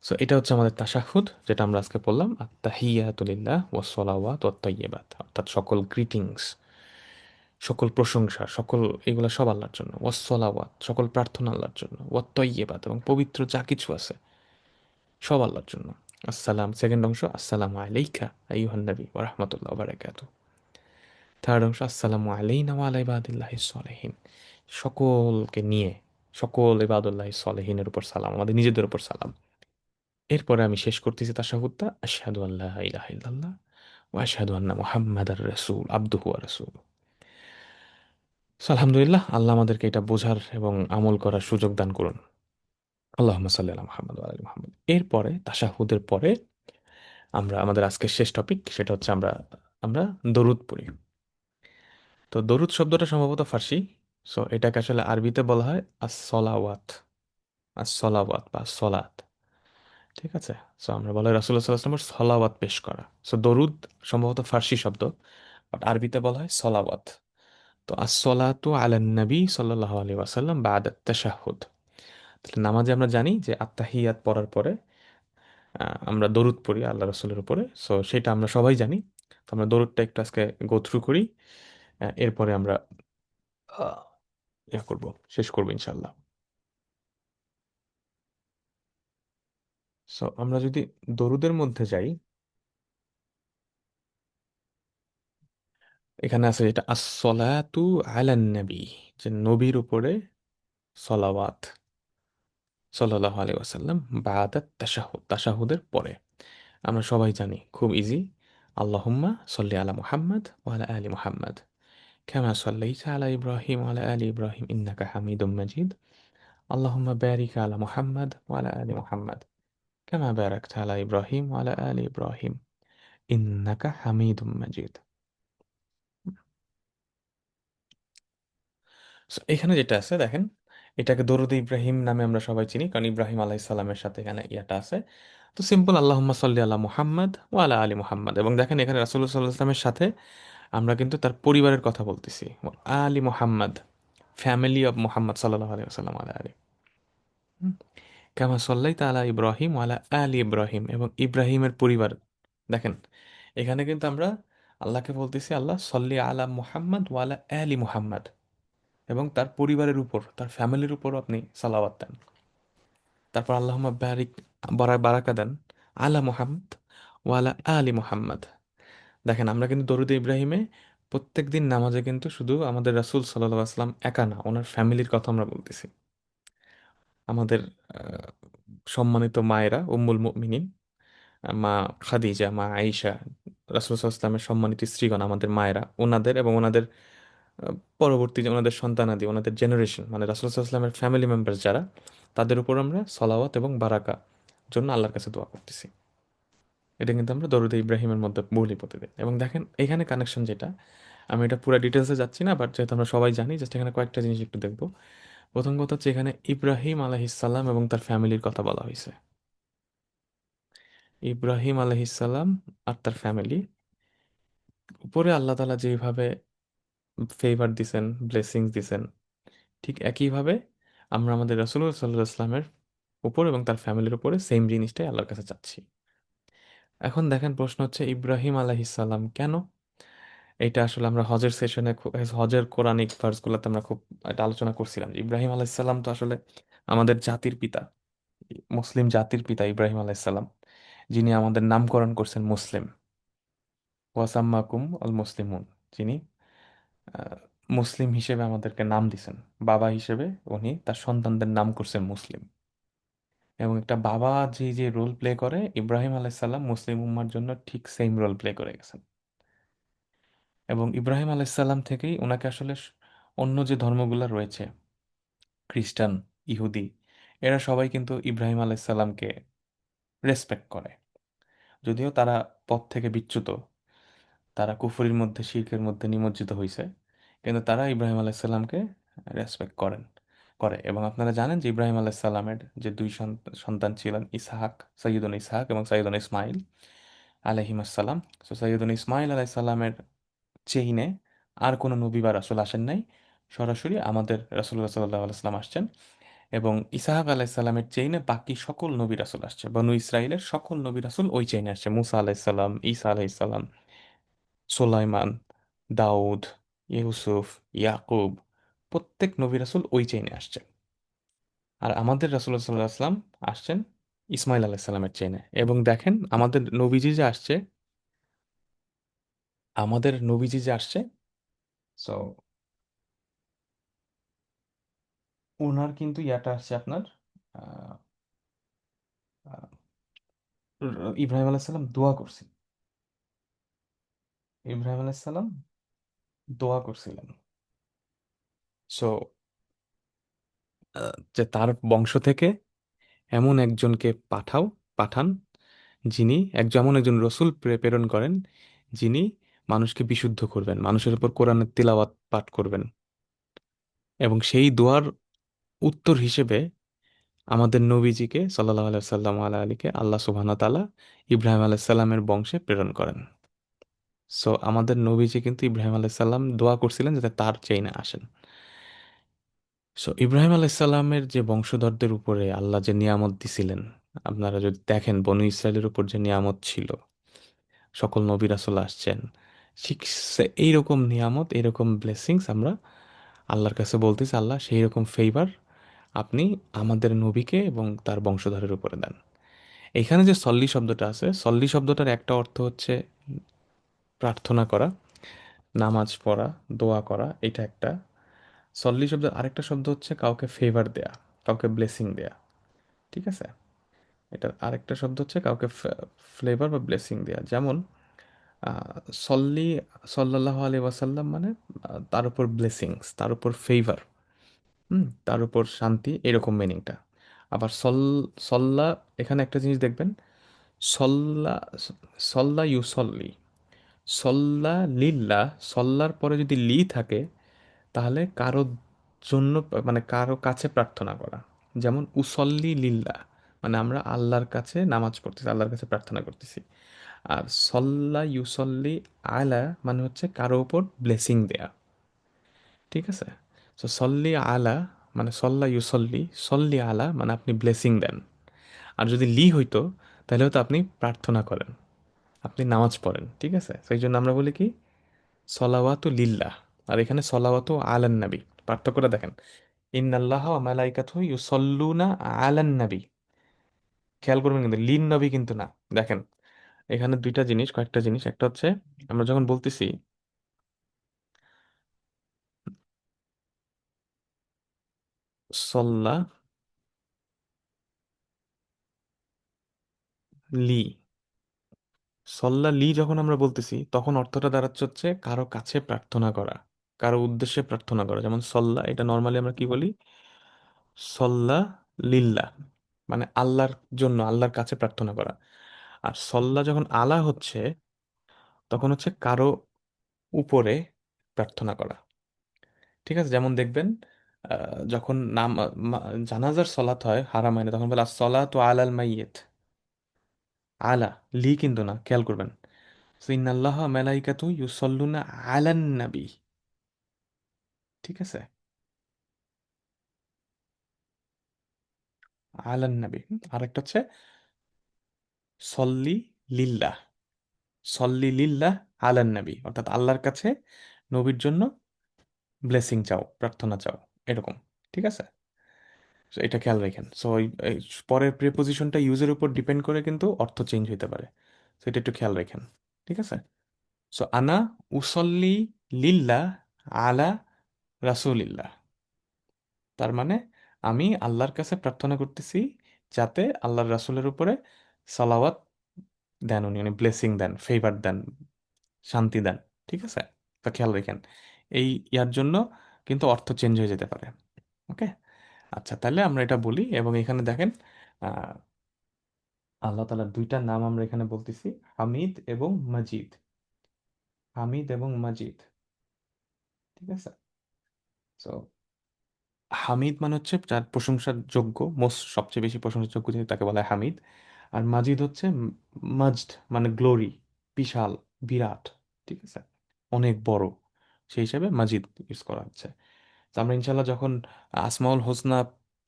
সো এটা হচ্ছে আমাদের তাশাহুদ, যেটা আমরা আজকে পড়লাম, আত্তাহিয়াতু লিল্লাহ ওয়াস সালাওয়াত ওয়াত তাইয়্যিবাত, অর্থাৎ সকল গ্রিটিংস, সকল প্রশংসা, সকল এগুলা সব আল্লাহর জন্য, ওয়াস সালাওয়াত সকল প্রার্থনা আল্লাহর জন্য, ওয়াত তাইয়্যিবাত এবং পবিত্র যা কিছু আছে সব আল্লাহর জন্য। আসসালাম, সেকেন্ড অংশ, আসসালামু আলাইকা আইয়ুহান নবী ওয়া রাহমাতুল্লাহি ওয়া বারাকাতুহু। থার্ড অংশ, আসসালামু আলাইনা ওয়া আলা ইবাদিল্লাহিস সলিহিন, সকলকে নিয়ে, সকল ইবাদুল্লাহিস সলিহিনের উপর সালাম, আমাদের নিজেদের উপর সালাম। এরপরে আমি শেষ করতেছি তাশাহুদটা, আশহাদু আল্লা ইলাহা ইল্লাল্লাহ ওয়া আশহাদু আন্না মুহাম্মাদার রাসূল আবদুহু ওয়া রাসূলুহু। সো আলহামদুলিল্লাহ, আল্লাহ আমাদেরকে এটা বোঝার এবং আমল করার সুযোগ দান করুন। আল্লাহুম্মা সাল্লি আলা মুহাম্মাদ ওয়া আলা মুহাম্মাদ। এরপরে তাশাহুদের পরে আমরা আমাদের আজকের শেষ টপিক, সেটা হচ্ছে আমরা আমরা দরুদ পড়ি। তো দরুদ শব্দটা সম্ভবত ফার্সি। সো এটাকে আসলে আরবিতে বলা হয় আস-সলাওয়াত, আস-সলাওয়াত বা সলাত। ঠিক আছে। সো আমরা বলা হয় রাসূলুল্লাহ সাল্লাল্লাহু আলাইহি ওয়াসাল্লামের সলাওয়াত পেশ করা। সো দরুদ সম্ভবত ফার্সি শব্দ, বাট আরবিতে বলা হয় সলাওয়াত। তো আসসালাতু আলান নবী সাল্লাল্লাহু আলাইহি ওয়াসাল্লাম বাদা তাশাহুদ। তাহলে নামাজে আমরা জানি যে আত্তাহিয়াত পড়ার পরে আমরা দরুদ পড়ি আল্লাহ রাসূলের উপরে। সো সেটা আমরা সবাই জানি। তো আমরা দরুদটা একটু আজকে গো থ্রু করি। এরপরে আমরা আহ, ইয়া করব, শেষ করব ইনশাল্লাহ। সো আমরা যদি দরুদের মধ্যে যাই, এখানে আছে এটা আসসালাতু আলান নবী, যে নবীর উপরে সলাওয়াত সাল্লাল্লাহু আলাইহি ওয়াসাল্লাম বাদা তাশাহুদ, তাশাহুদের পরে। আমরা সবাই জানি, খুব ইজি, আল্লাহুম্মা সাল্লি আলা মুহাম্মদ ওয়া আলা আলি মুহাম্মদ কামা সাল্লাইতা আলা ইব্রাহিম ওয়া আলা আলি ইব্রাহিম ইন্নাকা হামিদুম মাজিদ, আল্লাহুম্মা বারিক আলা মুহাম্মদ ওয়া আলা আলি মুহাম্মদ কামা বারাকতা আলা ইব্রাহিম ওয়া আলা আলি ইব্রাহিম ইন্নাকা হামিদুম মাজিদ। So, এখানে যেটা আছে দেখেন, এটাকে দরুদ ইব্রাহিম নামে আমরা সবাই চিনি, কারণ ইব্রাহিম আলাইহিস সালামের সাথে এখানে ইয়াটা আছে। তো সিম্পল, আল্লাহুম্মা সাল্লি আলা মুহাম্মদ ওয়া আলা আলি মুহাম্মদ, এবং দেখেন এখানে রাসূলুল্লাহ সাল্লাল্লাহু আলাইহি ওয়াসাল্লামের সাথে আমরা কিন্তু তার পরিবারের কথা বলতেছি, আলি মুহাম্মদ, ফ্যামিলি অফ মুহাম্মদ সাল্লাল্লাহু আলাইহি ওয়াসাল্লাম আলা আলি। হুম? কামা সাল্লাইতা আলা ইব্রাহিম ওয়া আলা আলি ইব্রাহিম, এবং ইব্রাহিমের পরিবার। দেখেন এখানে কিন্তু আমরা আল্লাহকে বলতেছি, আল্লাহ সল্লি আলা মুহাম্মদ ওয়া আলা আলি মুহাম্মদ, এবং তার পরিবারের উপর, তার ফ্যামিলির উপরও আপনি সালাওয়াত দেন। তারপর আল্লাহুম্মা বারিক, বারাকা দেন আলা মুহাম্মদ ওয়ালা আলি মুহাম্মদ। দেখেন আমরা কিন্তু দরুদ ইব্রাহিমে প্রত্যেক দিন নামাজে কিন্তু শুধু আমাদের রাসূল সাল্লাল্লাহু আলাইহি ওয়াসাল্লাম একা না, ওনার ফ্যামিলির কথা আমরা বলতেছি। আমাদের আহ, সম্মানিত মায়েরা, উম্মুল মুমিনিন, মা খাদিজা, মা আয়েশা, রাসূল সাল্লাল্লাহু আলাইহি ওয়াসাল্লামের সম্মানিত স্ত্রীগণ, আমাদের মায়েরা, ওনাদের এবং ওনাদের পরবর্তী যে ওনাদের সন্তানাদি, ওনাদের জেনারেশন, মানে রাসূল সাল্লাল্লাহু আলাইহি ওয়াসাল্লামের ফ্যামিলি মেম্বার্স যারা, তাদের উপর আমরা সলাওয়াত এবং বারাকা জন্য আল্লাহর কাছে দোয়া করতেছি। এটা কিন্তু আমরা দরুদ ইব্রাহিমের মধ্যে বলি প্রতিদিন। এবং দেখেন এখানে কানেকশন যেটা, আমি এটা পুরো ডিটেলসে যাচ্ছি না, বাট যেহেতু আমরা সবাই জানি, জাস্ট এখানে কয়েকটা জিনিস একটু দেখবো। প্রথম কথা হচ্ছে, এখানে ইব্রাহিম আলাইহিসসালাম এবং তার ফ্যামিলির কথা বলা হয়েছে। ইব্রাহিম আলাইহিসসালাম আর তার ফ্যামিলি, উপরে আল্লাহ তাআলা যেভাবে ফেভার দিছেন, ব্লেসিংস দিছেন, ঠিক একইভাবে আমরা আমাদের রাসূলুল্লাহ সাল্লাল্লাহু আলাইহি ওয়াসাল্লামের উপর এবং তার ফ্যামিলির উপরে সেম জিনিসটাই আল্লাহর কাছে চাচ্ছি। এখন দেখেন প্রশ্ন হচ্ছে, ইব্রাহিম আলাইহিসসালাম কেন? এটা আসলে আমরা হজের সেশনে, হজের কোরআনিক ভার্সগুলোতে আমরা খুব এটা আলোচনা করছিলাম যে ইব্রাহিম আলাইহিসসালাম তো আসলে আমাদের জাতির পিতা, মুসলিম জাতির পিতা ইব্রাহিম আলাইহিসসালাম, যিনি আমাদের নামকরণ করছেন মুসলিম, ওয়াসাম্মাকুম আল মুসলিমুন, যিনি আহ, মুসলিম হিসেবে আমাদেরকে নাম দিছেন। বাবা হিসেবে উনি তার সন্তানদের নাম করছেন মুসলিম। এবং একটা বাবা যে যে রোল প্লে করে, ইব্রাহিম আলাইসাল্লাম মুসলিম উম্মার জন্য ঠিক সেম রোল প্লে করে গেছেন। এবং ইব্রাহিম আলাইসাল্লাম থেকেই ওনাকে আসলে অন্য যে ধর্মগুলো রয়েছে, খ্রিস্টান, ইহুদি, এরা সবাই কিন্তু ইব্রাহিম আলাইসাল্লামকে রেসপেক্ট করে, যদিও তারা পথ থেকে বিচ্যুত, তারা কুফরির মধ্যে শিরকের মধ্যে নিমজ্জিত হয়েছে, কিন্তু তারা ইব্রাহিম আলাইসাল্লামকে রেসপেক্ট করে। এবং আপনারা জানেন যে ইব্রাহিম আলাইসাল্লামের যে দুই সন্তান ছিলেন, ইসহাক, সৈয়দুন ইসহাক এবং সৈয়দুন ইসমাইল আলহিমাসাল্লাম। সো সৈয়দুন ইসমাইল আলাইসাল্লামের চেইনে আর কোনো নবী বা রাসূল আসেন নাই, সরাসরি আমাদের রাসূলুল্লাহ সাল্লাল্লাহু আলাইহি ওয়াসাল্লাম আসছেন। এবং ইসহাক আলাইসাল্লামের চেইনে বাকি সকল নবী রাসূল আসছে, বনু ইসরাইলের সকল নবী রাসূল ওই চেইনে আসছে, মুসা আলাইসাল্লাম, ঈসা আলাইসাল্লাম, সোলাইমান, দাউদ, ইউসুফ, ইয়াকুব, প্রত্যেক নবী রাসূল ওই চেইনে আসছে। আর আমাদের রাসূলুল্লাহ সাল্লাল্লাহু আলাইহি ওয়াসাল্লাম আসছেন ইসমাইল আলাইসাল্লামের চেইনে। এবং দেখেন আমাদের নবীজি যে আসছে, আমাদের নবীজি যে আসছে, সো ওনার কিন্তু ইয়াটা আসছে আপনার আহ, আহ, ইব্রাহিম আলাইসাল্লাম দোয়া করছেন, ইব্রাহিম আলাইসাল্লাম দোয়া করছিলেন। সো যে তার বংশ থেকে এমন একজনকে পাঠান, যিনি যেমন একজন রসূল প্রেরণ করেন, যিনি মানুষকে বিশুদ্ধ করবেন, মানুষের উপর কোরআনের তিলাওয়াত পাঠ করবেন। এবং সেই দোয়ার উত্তর হিসেবে আমাদের নবীজিকে সাল্লাল্লাহু আলাইহি সাল্লাম আলীকে আল্লাহ সুবহানাহু ওয়া তাআলা ইব্রাহিম আলাইহিস সালামের বংশে প্রেরণ করেন। সো আমাদের নবীজি কিন্তু ইব্রাহিম আলাইহিস সালাম দোয়া করছিলেন যাতে তার চেইনে আসেন। সো ইব্রাহিম আলাইহিস সালামের যে বংশধরদের উপরে আল্লাহ যে নিয়ামত দিছিলেন, আপনারা যদি দেখেন বনু ইসরায়েলের উপর যে নিয়ামত ছিল, সকল নবী রাসূল আসছেন, ঠিক এইরকম নিয়ামত, এইরকম ব্লেসিংস আমরা আল্লাহর কাছে বলতেছি, আল্লাহ সেই রকম ফেভার আপনি আমাদের নবীকে এবং তার বংশধরের উপরে দেন। এখানে যে সল্লি শব্দটা আছে, সল্লি শব্দটার একটা অর্থ হচ্ছে প্রার্থনা করা, নামাজ পড়া, দোয়া করা, এটা একটা। সল্লি শব্দের আরেকটা শব্দ হচ্ছে কাউকে ফেভার দেয়া, কাউকে ব্লেসিং দেয়া। ঠিক আছে, এটার আরেকটা শব্দ হচ্ছে কাউকে ফ্লেভার বা ব্লেসিং দেয়া। যেমন আহ, সল্লি সাল্লাল্লাহু আলাইহি ওয়াসাল্লাম মানে তার উপর ব্লেসিংস, তার উপর ফেভার, তার উপর শান্তি, এরকম মিনিংটা। আবার সল্লা, এখানে একটা জিনিস দেখবেন, সল্লা, সল্লা ইউসল্লি, সল্লা লিল্লাহ, সল্লার পরে যদি লি থাকে তাহলে কারো জন্য, মানে কারো কাছে প্রার্থনা করা। যেমন উসল্লি লিল্লাহ, মানে আমরা আল্লাহর কাছে নামাজ পড়তেছি, আল্লাহর কাছে প্রার্থনা করতেছি। আর সল্লা ইউসল্লি আলা মানে হচ্ছে কারো উপর ব্লেসিং দেয়া। ঠিক আছে, তো সল্লি আলা মানে সল্লা ইউসল্লি, সল্লি আলা মানে আপনি ব্লেসিং দেন। আর যদি লি হইতো তাহলে হয়তো আপনি প্রার্থনা করেন, আপনি নামাজ পড়েন। ঠিক আছে, সেই জন্য আমরা বলি কি সলাওয়াতু লিল্লাহ। আর এখানে সলাওয়াতু আলান নবী, পার্থক্যটা দেখেন, ইন্নাল্লাহ ওয়া মালাইকাতুহু ইউসাল্লুনা আলান নবী, খেয়াল করবেন কিন্তু লিন নবী কিন্তু না। দেখেন এখানে দুইটা জিনিস, কয়েকটা জিনিস, একটা হচ্ছে আমরা যখন বলতেছি সল্লা লি, সল্লা লি যখন আমরা বলতেছি তখন অর্থটা দাঁড়াচ্ছে হচ্ছে কারো কাছে প্রার্থনা করা, কারো উদ্দেশ্যে প্রার্থনা করা। যেমন সল্লা, এটা নর্মালি আমরা কি বলি, সল্লা লিল্লাহ, মানে আল্লাহর জন্য, আল্লাহর কাছে প্রার্থনা করা। আর সল্লা যখন আলা হচ্ছে তখন হচ্ছে কারো উপরে প্রার্থনা করা। ঠিক আছে, যেমন দেখবেন যখন জানাজার সলাত হয় হারামাইনে, তখন বলে আসসালাতু আলাল মাইয়িত, আলা, লি কিন্তু না, খেয়াল করবেন। সো ইন্নাল্লাহ মালাইকাতু ইউসাল্লুনা আলান নবী। ঠিক আছে, আলান নবী। আরেকটা হচ্ছে সল্লি লিল্লাহ, সল্লি লিল্লাহ আলান নবী, অর্থাৎ আল্লাহর কাছে নবীর জন্য ব্লেসিং চাও, প্রার্থনা চাও, এরকম। ঠিক আছে, So এটা খেয়াল রাখেন। সো এই পরের প্রিপোজিশনটা ইউজের উপর ডিপেন্ড করে কিন্তু অর্থ চেঞ্জ হতে পারে। তো এটা একটু খেয়াল রাখেন। ঠিক আছে, সো আনা উসল্লি লিল্লাহ আলা রাসূলিল্লাহ, তার মানে আমি আল্লাহর কাছে প্রার্থনা করতেছি যাতে আল্লাহর রাসূলের উপরে সালাওয়াত দেন, উনি উনি ব্লেসিং দেন, ফেভার দেন, শান্তি দেন। ঠিক আছে, তা খেয়াল রাখেন, এই ইয়ার জন্য কিন্তু অর্থ চেঞ্জ হয়ে যেতে পারে। ওকে, আচ্ছা তাহলে আমরা এটা বলি। এবং এখানে দেখেন আহ, আল্লাহ তাআলার দুইটা নাম আমরা এখানে বলতেছি, হামিদ এবং মাজিদ। হামিদ এবং মাজিদ। ঠিক আছে। তো হামিদ মানে হচ্ছে যার প্রশংসার যোগ্য, মোস্ট সবচেয়ে বেশি প্রশংসার যোগ্য যিনি, তাকে বলা হয় হামিদ। আর মাজিদ হচ্ছে মজদ, মানে গ্লোরি, বিশাল, বিরাট। ঠিক আছে, অনেক বড়, সেই হিসাবে মাজিদ ইউজ করা হচ্ছে। তো আমরা ইনশাল্লাহ যখন আসমাউল হোসনা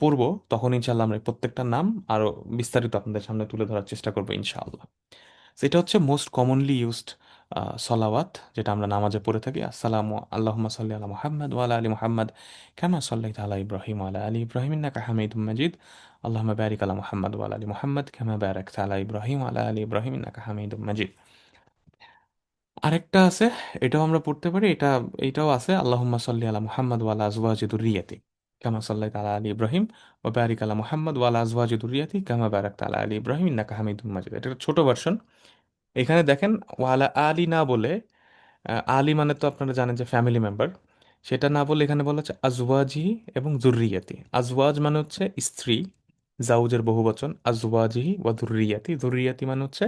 পড়বো, তখন ইনশাল্লাহ আমরা এই প্রত্যেকটা নাম আরো বিস্তারিত আপনাদের সামনে তুলে ধরার চেষ্টা করবো ইনশাআল্লাহ। সেটা হচ্ছে মোস্ট কমনলি ইউজড সলাওয়াত, যেটা আমরা নামাজে পড়ে থাকি। আসসালামু আল্লাহুম্মা সাল্লি আলা মুহাম্মদ ওয়া আলা আলি মুহাম্মদ কামা সাল্লাইতা আলা ইব্রাহিম ওয়া আলা আলি ইব্রাহিম ইন্নাকা হামিদুম মাজিদ। আল্লাহুম্মা বারিক আলা মুহাম্মদ ওয়া আলা আলি মুহাম্মদ কামা বারাকতা আলা ইব্রাহিম ওয়া আলা আলি ইব্রাহিম ইন্নাকা হামিদুম মাজিদ। আরেকটা আছে, এটাও আমরা পড়তে পারি, এটাও আছে, আল্লাহুম্মা সাল্লি আলা মুহাম্মদ ওয়া আলা আজওয়াজি যুররিয়াতি কামা সাল্লাইতা আলা আলি ইব্রাহিম ওয়া বারিক আলা মুহাম্মদ ওয়া আলা আজওয়াজি যুররিয়াতি কামা বারাকতা আলা আলি ইব্রাহিম ইন্নাকা হামিদুম মাজিদ। এটা একটা ছোট ভার্সন। এখানে দেখেন ওয়ালা আলী না বলে, আলী মানে তো আপনারা জানেন যে ফ্যামিলি মেম্বার, সেটা না বলে এখানে বলা হচ্ছে আজওয়াজিহি এবং যুররিয়াতি। আজওয়াজ মানে হচ্ছে স্ত্রী, জাউজের বহুবচন, আজওয়াজিহি ওয়া যুররিয়াতি, যুররিয়াতি মানে হচ্ছে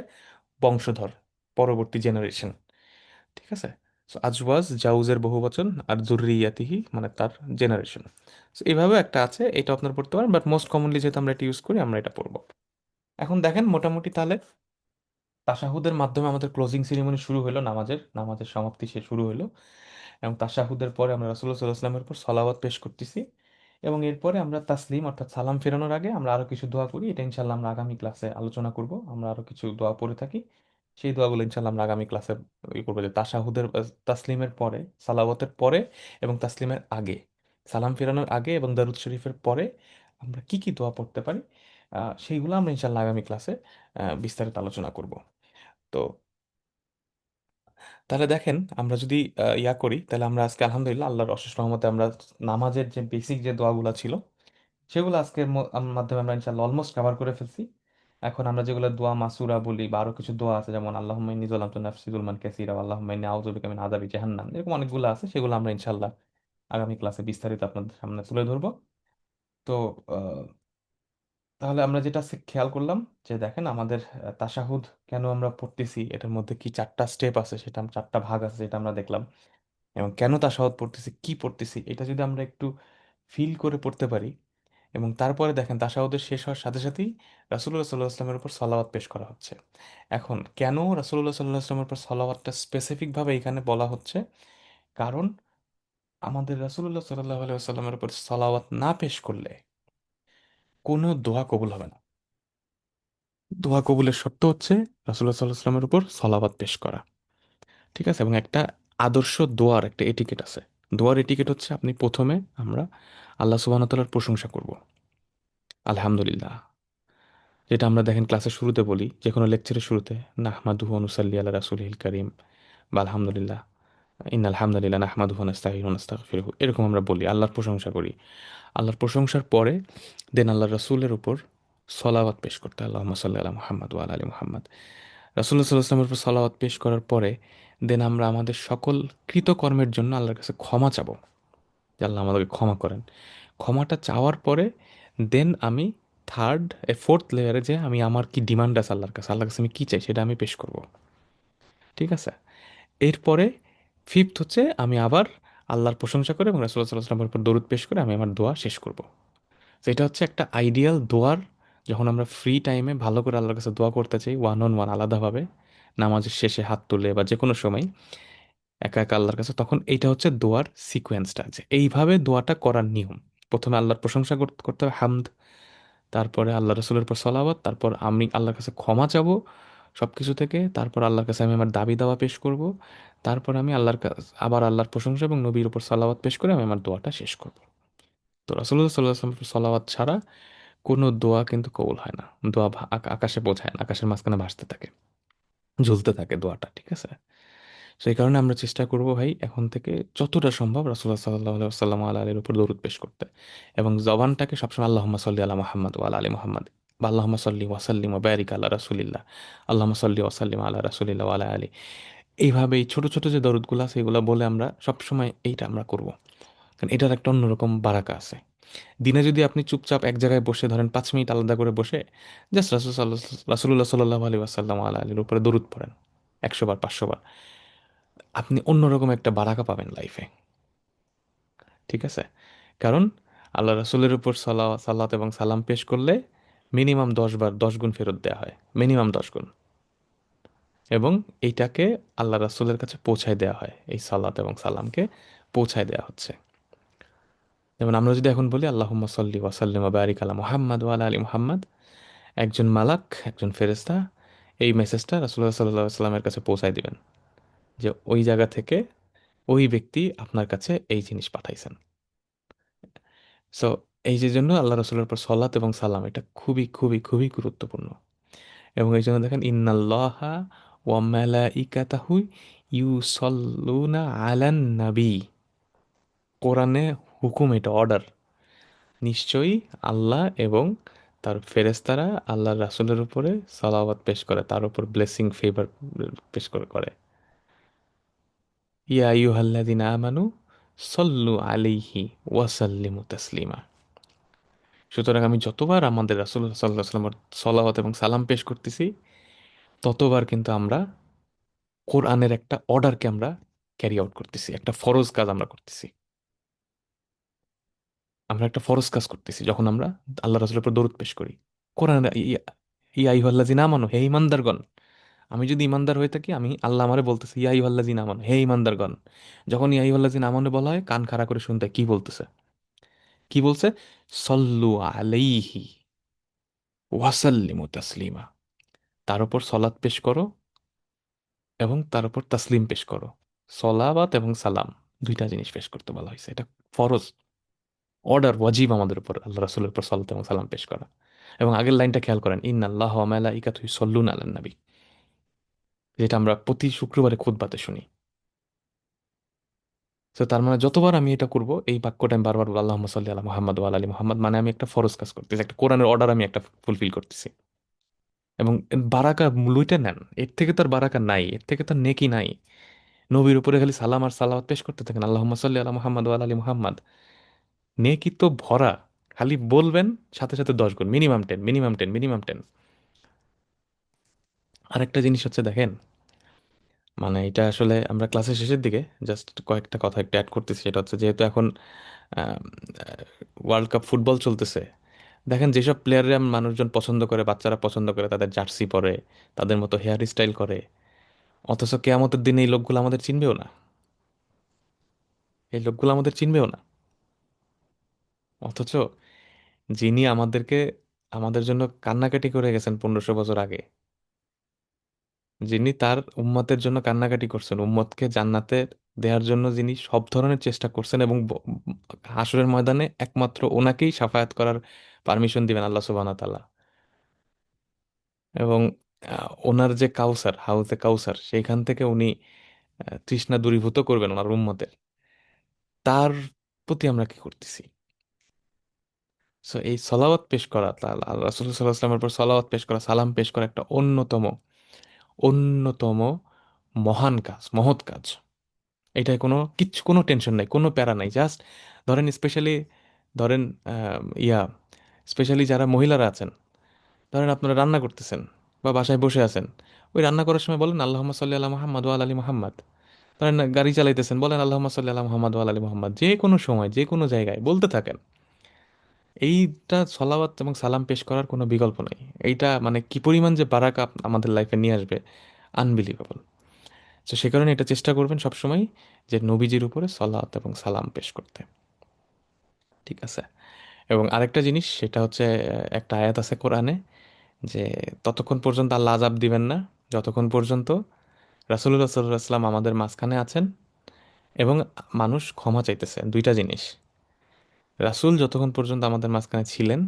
বংশধর, পরবর্তী জেনারেশন। ঠিক আছে। সো আজওয়াজ জাউজের বহুবচন, আর যুররিয়াতিহি মানে তার জেনারেশন। সো এইভাবে একটা আছে, এটা আপনার পড়তে পারেন, বাট মোস্ট কমনলি যেহেতু আমরা এটা ইউজ করি, আমরা এটা পড়বো। এখন দেখেন মোটামুটি তাহলে তাশাহুদের মাধ্যমে আমাদের ক্লোজিং সেরিমনি শুরু হলো, নামাজের সমাপ্তি সে শুরু হলো। এবং তাশাহুদের পরে আমরা রাসূলুল্লাহ সাল্লাল্লাহু আলাইহি ওয়াসাল্লামের উপর সলাওয়াত পেশ করতেছি। এবং এরপরে আমরা তাসলিম অর্থাৎ সালাম ফেরানোর আগে আমরা আরো কিছু দোয়া করি। এটা ইনশাল্লাহ আমরা আগামী ক্লাসে আলোচনা করব। আমরা আরো কিছু দোয়া পড়ে থাকি, সেই দোয়াগুলো ইনশাল্লাহ আমরা আগামী ক্লাসে করবো। যে তাশাহুদের তাসলিমের পরে, সালাওয়াতের পরে এবং তাসলিমের আগে, সালাম ফেরানোর আগে এবং দারুদ শরীফের পরে আমরা কি কি দোয়া পড়তে পারি, সেইগুলো আমরা ইনশাল্লাহ আগামী ক্লাসে বিস্তারিত আলোচনা করব। তো তাহলে দেখেন, আমরা যদি ইয়া করি, তাহলে আমরা আজকে আলহামদুলিল্লাহ আল্লাহর অশেষ রহমতে আমরা নামাজের যে বেসিক যে দোয়াগুলো ছিল, সেগুলো আজকের মাধ্যমে আমরা ইনশাআল্লাহ অলমোস্ট কভার করে ফেলছি। এখন আমরা যেগুলো দোয়া মাসুরা বলি, বা আরো কিছু দোয়া আছে, যেমন আল্লাহুম্মা ইন্নী যালামতু নাফসি যুলমান কাসীরা ওয়া আল্লাহুম্মা ইন্নী আউযু বিকা মিন আযাবি জাহান্নাম, এরকম অনেকগুলো আছে, সেগুলো আমরা ইনশাআল্লাহ আগামী ক্লাসে বিস্তারিত আপনাদের সামনে তুলে ধরবো। তো আহ, তাহলে আমরা যেটা খেয়াল করলাম, যে দেখেন আমাদের তাশাহুদ কেন আমরা পড়তেছি, এটার মধ্যে কি চারটা স্টেপ আছে, সেটা চারটা ভাগ আছে, সেটা আমরা দেখলাম। এবং কেন তাশাহুদ পড়তেছি, কি পড়তেছি, এটা যদি আমরা একটু ফিল করে পড়তে পারি, এবং তারপরে দেখেন তাশাহুদের শেষ হওয়ার সাথে সাথেই রাসূলুল্লাহ সাল্লাল্লাহু আলাইহি ওয়াসাল্লামের উপর সালাওয়াত পেশ করা হচ্ছে। এখন কেন রাসূলুল্লাহ সাল্লাল্লাহু আলাইহি ওয়াসাল্লামের উপর সালাওয়াতটা স্পেসিফিকভাবে এখানে বলা হচ্ছে? কারণ আমাদের রাসূলুল্লাহ সাল্লাল্লাহু আলাইহি ওয়াসাল্লামের উপর সালাওয়াত না পেশ করলে কোনো দোয়া কবুল হবে না। দোয়া কবুলের শর্ত হচ্ছে রাসূলুল্লাহ সাল্লাল্লাহু আলাইহি ওয়াসাল্লামের উপর সালাওয়াত পেশ করা। ঠিক আছে। এবং একটা আদর্শ দোয়ার একটা এটিকেট আছে। দোয়ার এটিকেট হচ্ছে, আপনি প্রথমে আমরা আল্লাহ সুবহানাহু ওয়া তাআলার প্রশংসা করব, আলহামদুলিল্লাহ, যেটা আমরা দেখেন ক্লাসের শুরুতে বলি, যে কোনো লেকচারের শুরুতে, নাহমাদুহু ওয়া নুসাল্লি আলা রাসূলিহিল কারীম, বা আলহামদুলিল্লাহ, ইন্নাল হামদালিল্লাহ নাহমাদুহু ওয়া নাস্তাঈনুহু ওয়া নাস্তাগফিরুহু, এরকম আমরা বলি, আল্লাহর প্রশংসা করি। আল্লাহর প্রশংসার পরে দেন আল্লাহর রাসূলের উপর সলাওয়াত পেশ করতে, আল্লাহুম্মা সাল্লি আলা মুহাম্মাদ ওয়া আলা আলি মুহাম্মাদ। রাসূলুল্লাহ সাল্লাল্লাহু আলাইহি ওয়াসাল্লামের উপর সলাওয়াত পেশ করার পরে দেন আমরা আমাদের সকল কৃতকর্মের জন্য আল্লাহর কাছে ক্ষমা চাবো, যে আল্লাহ আমাদেরকে ক্ষমা করেন। ক্ষমাটা চাওয়ার পরে দেন আমি ফোর্থ লেয়ারে, যে আমি আমার কি ডিমান্ড আছে আল্লাহর কাছে আমি কি চাই সেটা আমি পেশ করব। ঠিক আছে। এরপরে ফিফথ হচ্ছে, আমি আবার আল্লাহর প্রশংসা করে এবং রাসূলুল্লাহ সাল্লাল্লাহু আলাইহি ওয়াসাল্লামের উপর দরুদ পেশ করে আমি আমার দোয়া শেষ করব। তো এটা হচ্ছে একটা আইডিয়াল দোয়ার, যখন আমরা ফ্রি টাইমে ভালো করে আল্লাহর কাছে দোয়া করতে চাই, ওয়ান অন ওয়ান আলাদাভাবে, নামাজের শেষে হাত তুলে বা যে কোনো সময় একা একা আল্লাহর কাছে, তখন এইটা হচ্ছে দোয়ার সিকোয়েন্সটা, যে এইভাবে দোয়াটা করার নিয়ম। প্রথমে আল্লাহর প্রশংসা করতে হবে, হামদ, তারপরে আল্লাহ রসুলের পর সলাওয়াত, তারপর আমি আল্লাহর কাছে ক্ষমা চাবো সব কিছু থেকে, তারপর আল্লাহর কাছে আমি আমার দাবি দাওয়া পেশ করব, তারপর আমি আল্লাহর কাছে আবার আল্লাহর প্রশংসা এবং নবীর উপর সালাওয়াত পেশ করে আমি আমার দোয়াটা শেষ করব। তো রাসূলুল্লাহ সাল্লাল্লাহু আলাইহি ওয়াসাল্লামের সালাওয়াত ছাড়া কোনো দোয়া কিন্তু কবুল হয় না। দোয়া আকাশে পৌঁছায় না, আকাশের মাঝখানে ভাসতে থাকে, ঝুলতে থাকে দোয়াটা। ঠিক আছে। সেই কারণে আমরা চেষ্টা করব ভাই, এখন থেকে যতটা সম্ভব রাসূলুল্লাহ সাল্লাল্লাহু আলাইহি ওয়াসাল্লাম আলীর উপর দরুদ পেশ করতে, এবং জবানটাকে সবসময় আল্লাহুম্মা সাল্লি আলা মুহাম্মাদ ওয়া আলা আলি মুহাম্মাদ, বা আল্লাহুম্মা সাল্লি ওয়া সাল্লিম ওয়া বারিক আলা রাসূলিল্লাহ, আল্লাহুম্মা সাল্লি ওয়া সাল্লিম আলা রাসূলিল্লাহ ওয়া আলা আলি, এইভাবে এই ছোট ছোট যে দরুদগুলো আছে এগুলো বলে আমরা সবসময় এইটা আমরা করব। কারণ এটার একটা অন্যরকম বারাকা আছে। দিনে যদি আপনি চুপচাপ এক জায়গায় বসে ধরেন 5 মিনিট আলাদা করে বসে জাস্ট রাসূলুল্লাহ সাল্লাল্লাহু আলাইহি ওয়াসাল্লাম আলা আলির উপরে দরুদ পড়েন, 100 বার 500 বার, আপনি অন্যরকম একটা বারাকা পাবেন লাইফে। ঠিক আছে? কারণ আল্লাহ রাসূলের উপর সালাত এবং সালাম পেশ করলে মিনিমাম 10 বার 10 গুণ ফেরত দেওয়া হয়, মিনিমাম 10 গুণ। এবং এইটাকে আল্লাহ রাসূলের কাছে পৌঁছায় দেওয়া হয়, এই সালাত এবং সালামকে পৌঁছায় দেওয়া হচ্ছে। যেমন আমরা যদি এখন বলি আল্লাহুম্মা সাল্লি ওয়া সাল্লিম ওয়া বারিক আলা মুহাম্মাদ ওয়া আলা আলি মুহাম্মাদ, একজন মালাক, একজন ফেরেশতা এই মেসেজটা রাসূলুল্লাহ সাল্লাল্লাহু আলাইহি ওয়াসাল্লামের কাছে পৌঁছায় দিবেন যে ওই জায়গা থেকে ওই ব্যক্তি আপনার কাছে এই জিনিস পাঠাইছেন। সো এই যে জন্য আল্লাহ রাসূলের উপর সলাত এবং সালাম এটা খুবই খুবই খুবই গুরুত্বপূর্ণ। এবং এই জন্য দেখেন ইন্নাল্লাহা ওয়া মালাইকাতাহু ইউসাল্লুনা আলান নবী, কোরআনে হুকুম, এটা অর্ডার। নিশ্চয়ই আল্লাহ এবং তার ফেরেশতারা আল্লাহর রাসূলের উপরে সালাওয়াত পেশ করে, তার উপর ব্লেসিং ফেভার পেশ করে। ইয়া আইয়ুহাল্লাযিনা আমানু সাল্লু আলাইহি ওয়া সাল্লিমু তাসলিমা। সুতরাং আমি যতবার আমাদের রাসূলুল্লাহ সাল্লাল্লাহু আলাইহি ওয়াসাল্লামের সলাওয়াত এবং সালাম পেশ করতেছি, ততবার কিন্তু আমরা কোরআনের একটা অর্ডারকে আমরা ক্যারি আউট করতেছি, একটা ফরজ কাজ আমরা করতেছি। আমরা একটা ফরজ কাজ করতেছি যখন আমরা আল্লাহ রাসূলের উপর দরুদ পেশ করি। কোরআন ইয়া ইয়া আইয়ুহাল্লাযিনা আমানু, হে ঈমানদারগণ। আমি যদি ঈমানদার হয়ে থাকি, আমি আল্লাহ আমারে বলতেছি ইয়া আইয়ুহাল্লাযিনা আমানু, হে ঈমানদারগণ। যখন ইয়া আইয়ুহাল্লাযিনা আমানু বলা হয়, কান খাড়া করে শুনতে হয়, কি বলতেছে? কি বলছে? সল্লু আলাইহি ওয়াসাল্লিমু তাসলিমা। তার উপর সলাত পেশ করো এবং তার উপর তাসলিম পেশ করো। সলাওয়াত এবং সালাম, দুইটা জিনিস পেশ করতে বলা হয়েছে। এটা ফরজ, অর্ডার, ওয়াজিব আমাদের উপর আল্লাহ রাসূলের উপর সালাত এবং সালাম পেশ করা। এবং আগের লাইনটা খেয়াল করেন, ইন্নাল্লাহা ওয়া মালাইকাতুহু ইউসাল্লুনা আলান নবী, যেটা আমরা প্রতি শুক্রবারে খুতবাতে শুনি। তো তার মানে যতবার আমি এটা করব, এই বাক্যটা আমি বারবার বলবো, আল্লাহুম্মা সাল্লি আলা মুহাম্মাদ ওয়া আলা আলি মুহাম্মাদ, মানে আমি একটা ফরজ কাজ করতেছি, একটা কোরআনের অর্ডার আমি একটা ফুলফিল করতেছি। এবং বারাকা লুইটা নেন, এর থেকে তার বারাকা নাই, এর থেকে তার নেকি নাই। নবীর উপরে খালি সালাম আর সালাওয়াত পেশ করতে থাকেন, আল্লাহুম্মা সাল্লি আলা মুহাম্মাদ ওয়া আলা আলি মুহাম্মাদ, নেকি তো ভরা। খালি বলবেন, সাথে সাথে 10 গুণ, মিনিমাম 10, মিনিমাম 10, মিনিমাম 10। আরেকটা জিনিস হচ্ছে দেখেন, মানে এটা আসলে আমরা ক্লাসের শেষের দিকে জাস্ট কয়েকটা কথা একটু অ্যাড করতেছি। সেটা হচ্ছে যেহেতু এখন ওয়ার্ল্ড কাপ ফুটবল চলতেছে, দেখেন যেসব প্লেয়াররা মানুষজন পছন্দ করে, বাচ্চারা পছন্দ করে, তাদের জার্সি পরে, তাদের মতো হেয়ার স্টাইল করে, অথচ কেয়ামতের দিনে এই লোকগুলো আমাদের চিনবেও না, এই লোকগুলো আমাদের চিনবেও না। অথচ যিনি আমাদেরকে, আমাদের জন্য কান্নাকাটি করে গেছেন 1500 বছর আগে, যিনি তার উম্মতের জন্য কান্নাকাটি করছেন, উম্মতকে জান্নাতে দেওয়ার জন্য যিনি সব ধরনের চেষ্টা করছেন, এবং হাসরের ময়দানে একমাত্র ওনাকেই সাফায়াত করার পারমিশন দিবেন আল্লাহ সুবহানাহু ওয়া তাআলা। এবং ওনার যে কাউসার, হাউজে কাউসার, সেইখান থেকে উনি তৃষ্ণা দূরীভূত করবেন ওনার উম্মতের, তার প্রতি আমরা কি করতেছি? সো এই সলাওয়াত পেশ করা, রাসূল সাল্লাল্লাহু আলাইহি ওয়াসাল্লামের উপর সলাওয়াত পেশ করা, সালাম পেশ করা একটা অন্যতম অন্যতম মহান কাজ, মহৎ কাজ। এটায় কোনো কিচ্ছু, কোনো টেনশন নাই, কোনো প্যারা নাই। জাস্ট ধরেন স্পেশালি, ধরেন ইয়া স্পেশালি যারা মহিলারা আছেন, ধরেন আপনারা রান্না করতেছেন বা বাসায় বসে আছেন, ওই রান্না করার সময় বলেন আল্লাহুম্মা সাল্লি আলা মুহাম্মাদ ওয়া আলা আলি মুহাম্মাদ। ধরেন গাড়ি চালাইতেছেন, বলেন আল্লাহুম্মা সাল্লি আলা মুহাম্মাদ ওয়া আলা আলি মুহাম্মাদ। যে কোনো সময়, যে কোনো জায়গায় বলতে থাকেন। এইটা সলাওয়াত এবং সালাম পেশ করার কোনো বিকল্প নাই। এইটা মানে কি পরিমাণ যে বারাকা আমাদের লাইফে নিয়ে আসবে, আনবিলিভেবল। তো সে কারণে এটা চেষ্টা করবেন সবসময় যে নবীজির উপরে সলাওয়াত এবং সালাম পেশ করতে। ঠিক আছে? এবং আরেকটা জিনিস সেটা হচ্ছে, একটা আয়াত আছে কোরআনে যে ততক্ষণ পর্যন্ত আল্লাহ আযাব দিবেন না যতক্ষণ পর্যন্ত রাসূলুল্লাহ সাল্লাল্লাহু আলাইহি ওয়াসাল্লাম আমাদের মাঝখানে আছেন এবং মানুষ ক্ষমা চাইতেছে। দুইটা জিনিস, রাসূল যতক্ষণ পর্যন্ত আমাদের মাঝখানে ছিলেন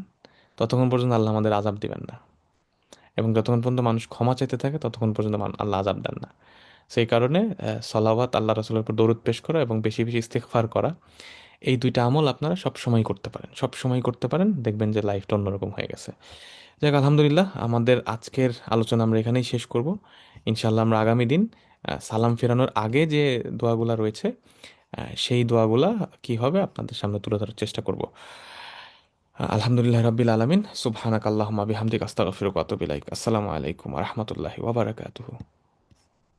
ততক্ষণ পর্যন্ত আল্লাহ আমাদের আযাব দিবেন না, এবং যতক্ষণ পর্যন্ত মানুষ ক্ষমা চাইতে থাকে ততক্ষণ পর্যন্ত আল্লাহ আযাব দেন না। সেই কারণে সলাওয়াত, আল্লাহ রাসূলের উপর দরুদ পেশ করা এবং বেশি বেশি ইস্তিগফার করা, এই দুইটা আমল আপনারা সব সময় করতে পারেন, সব সময় করতে পারেন, দেখবেন যে লাইফটা অন্যরকম হয়ে গেছে। যাক, আলহামদুলিল্লাহ, আমাদের আজকের আলোচনা আমরা এখানেই শেষ করব। ইনশাল্লাহ আমরা আগামী দিন সালাম ফেরানোর আগে যে দোয়াগুলা রয়েছে, সেই দোয়াগুলা কি হবে আপনাদের সামনে তুলে ধরার চেষ্টা করব। আলহামদুলিল্লাহ রাব্বিল আলামিন, সুবহানাক আল্লাহুম্মা বিহামদিকা আস্তাগফিরুকা ওয়া আতুবু ইলাইক। আসসালামু আলাইকুম ওয়া রাহমাতুল্লাহি ওয়া বারাকাতুহু।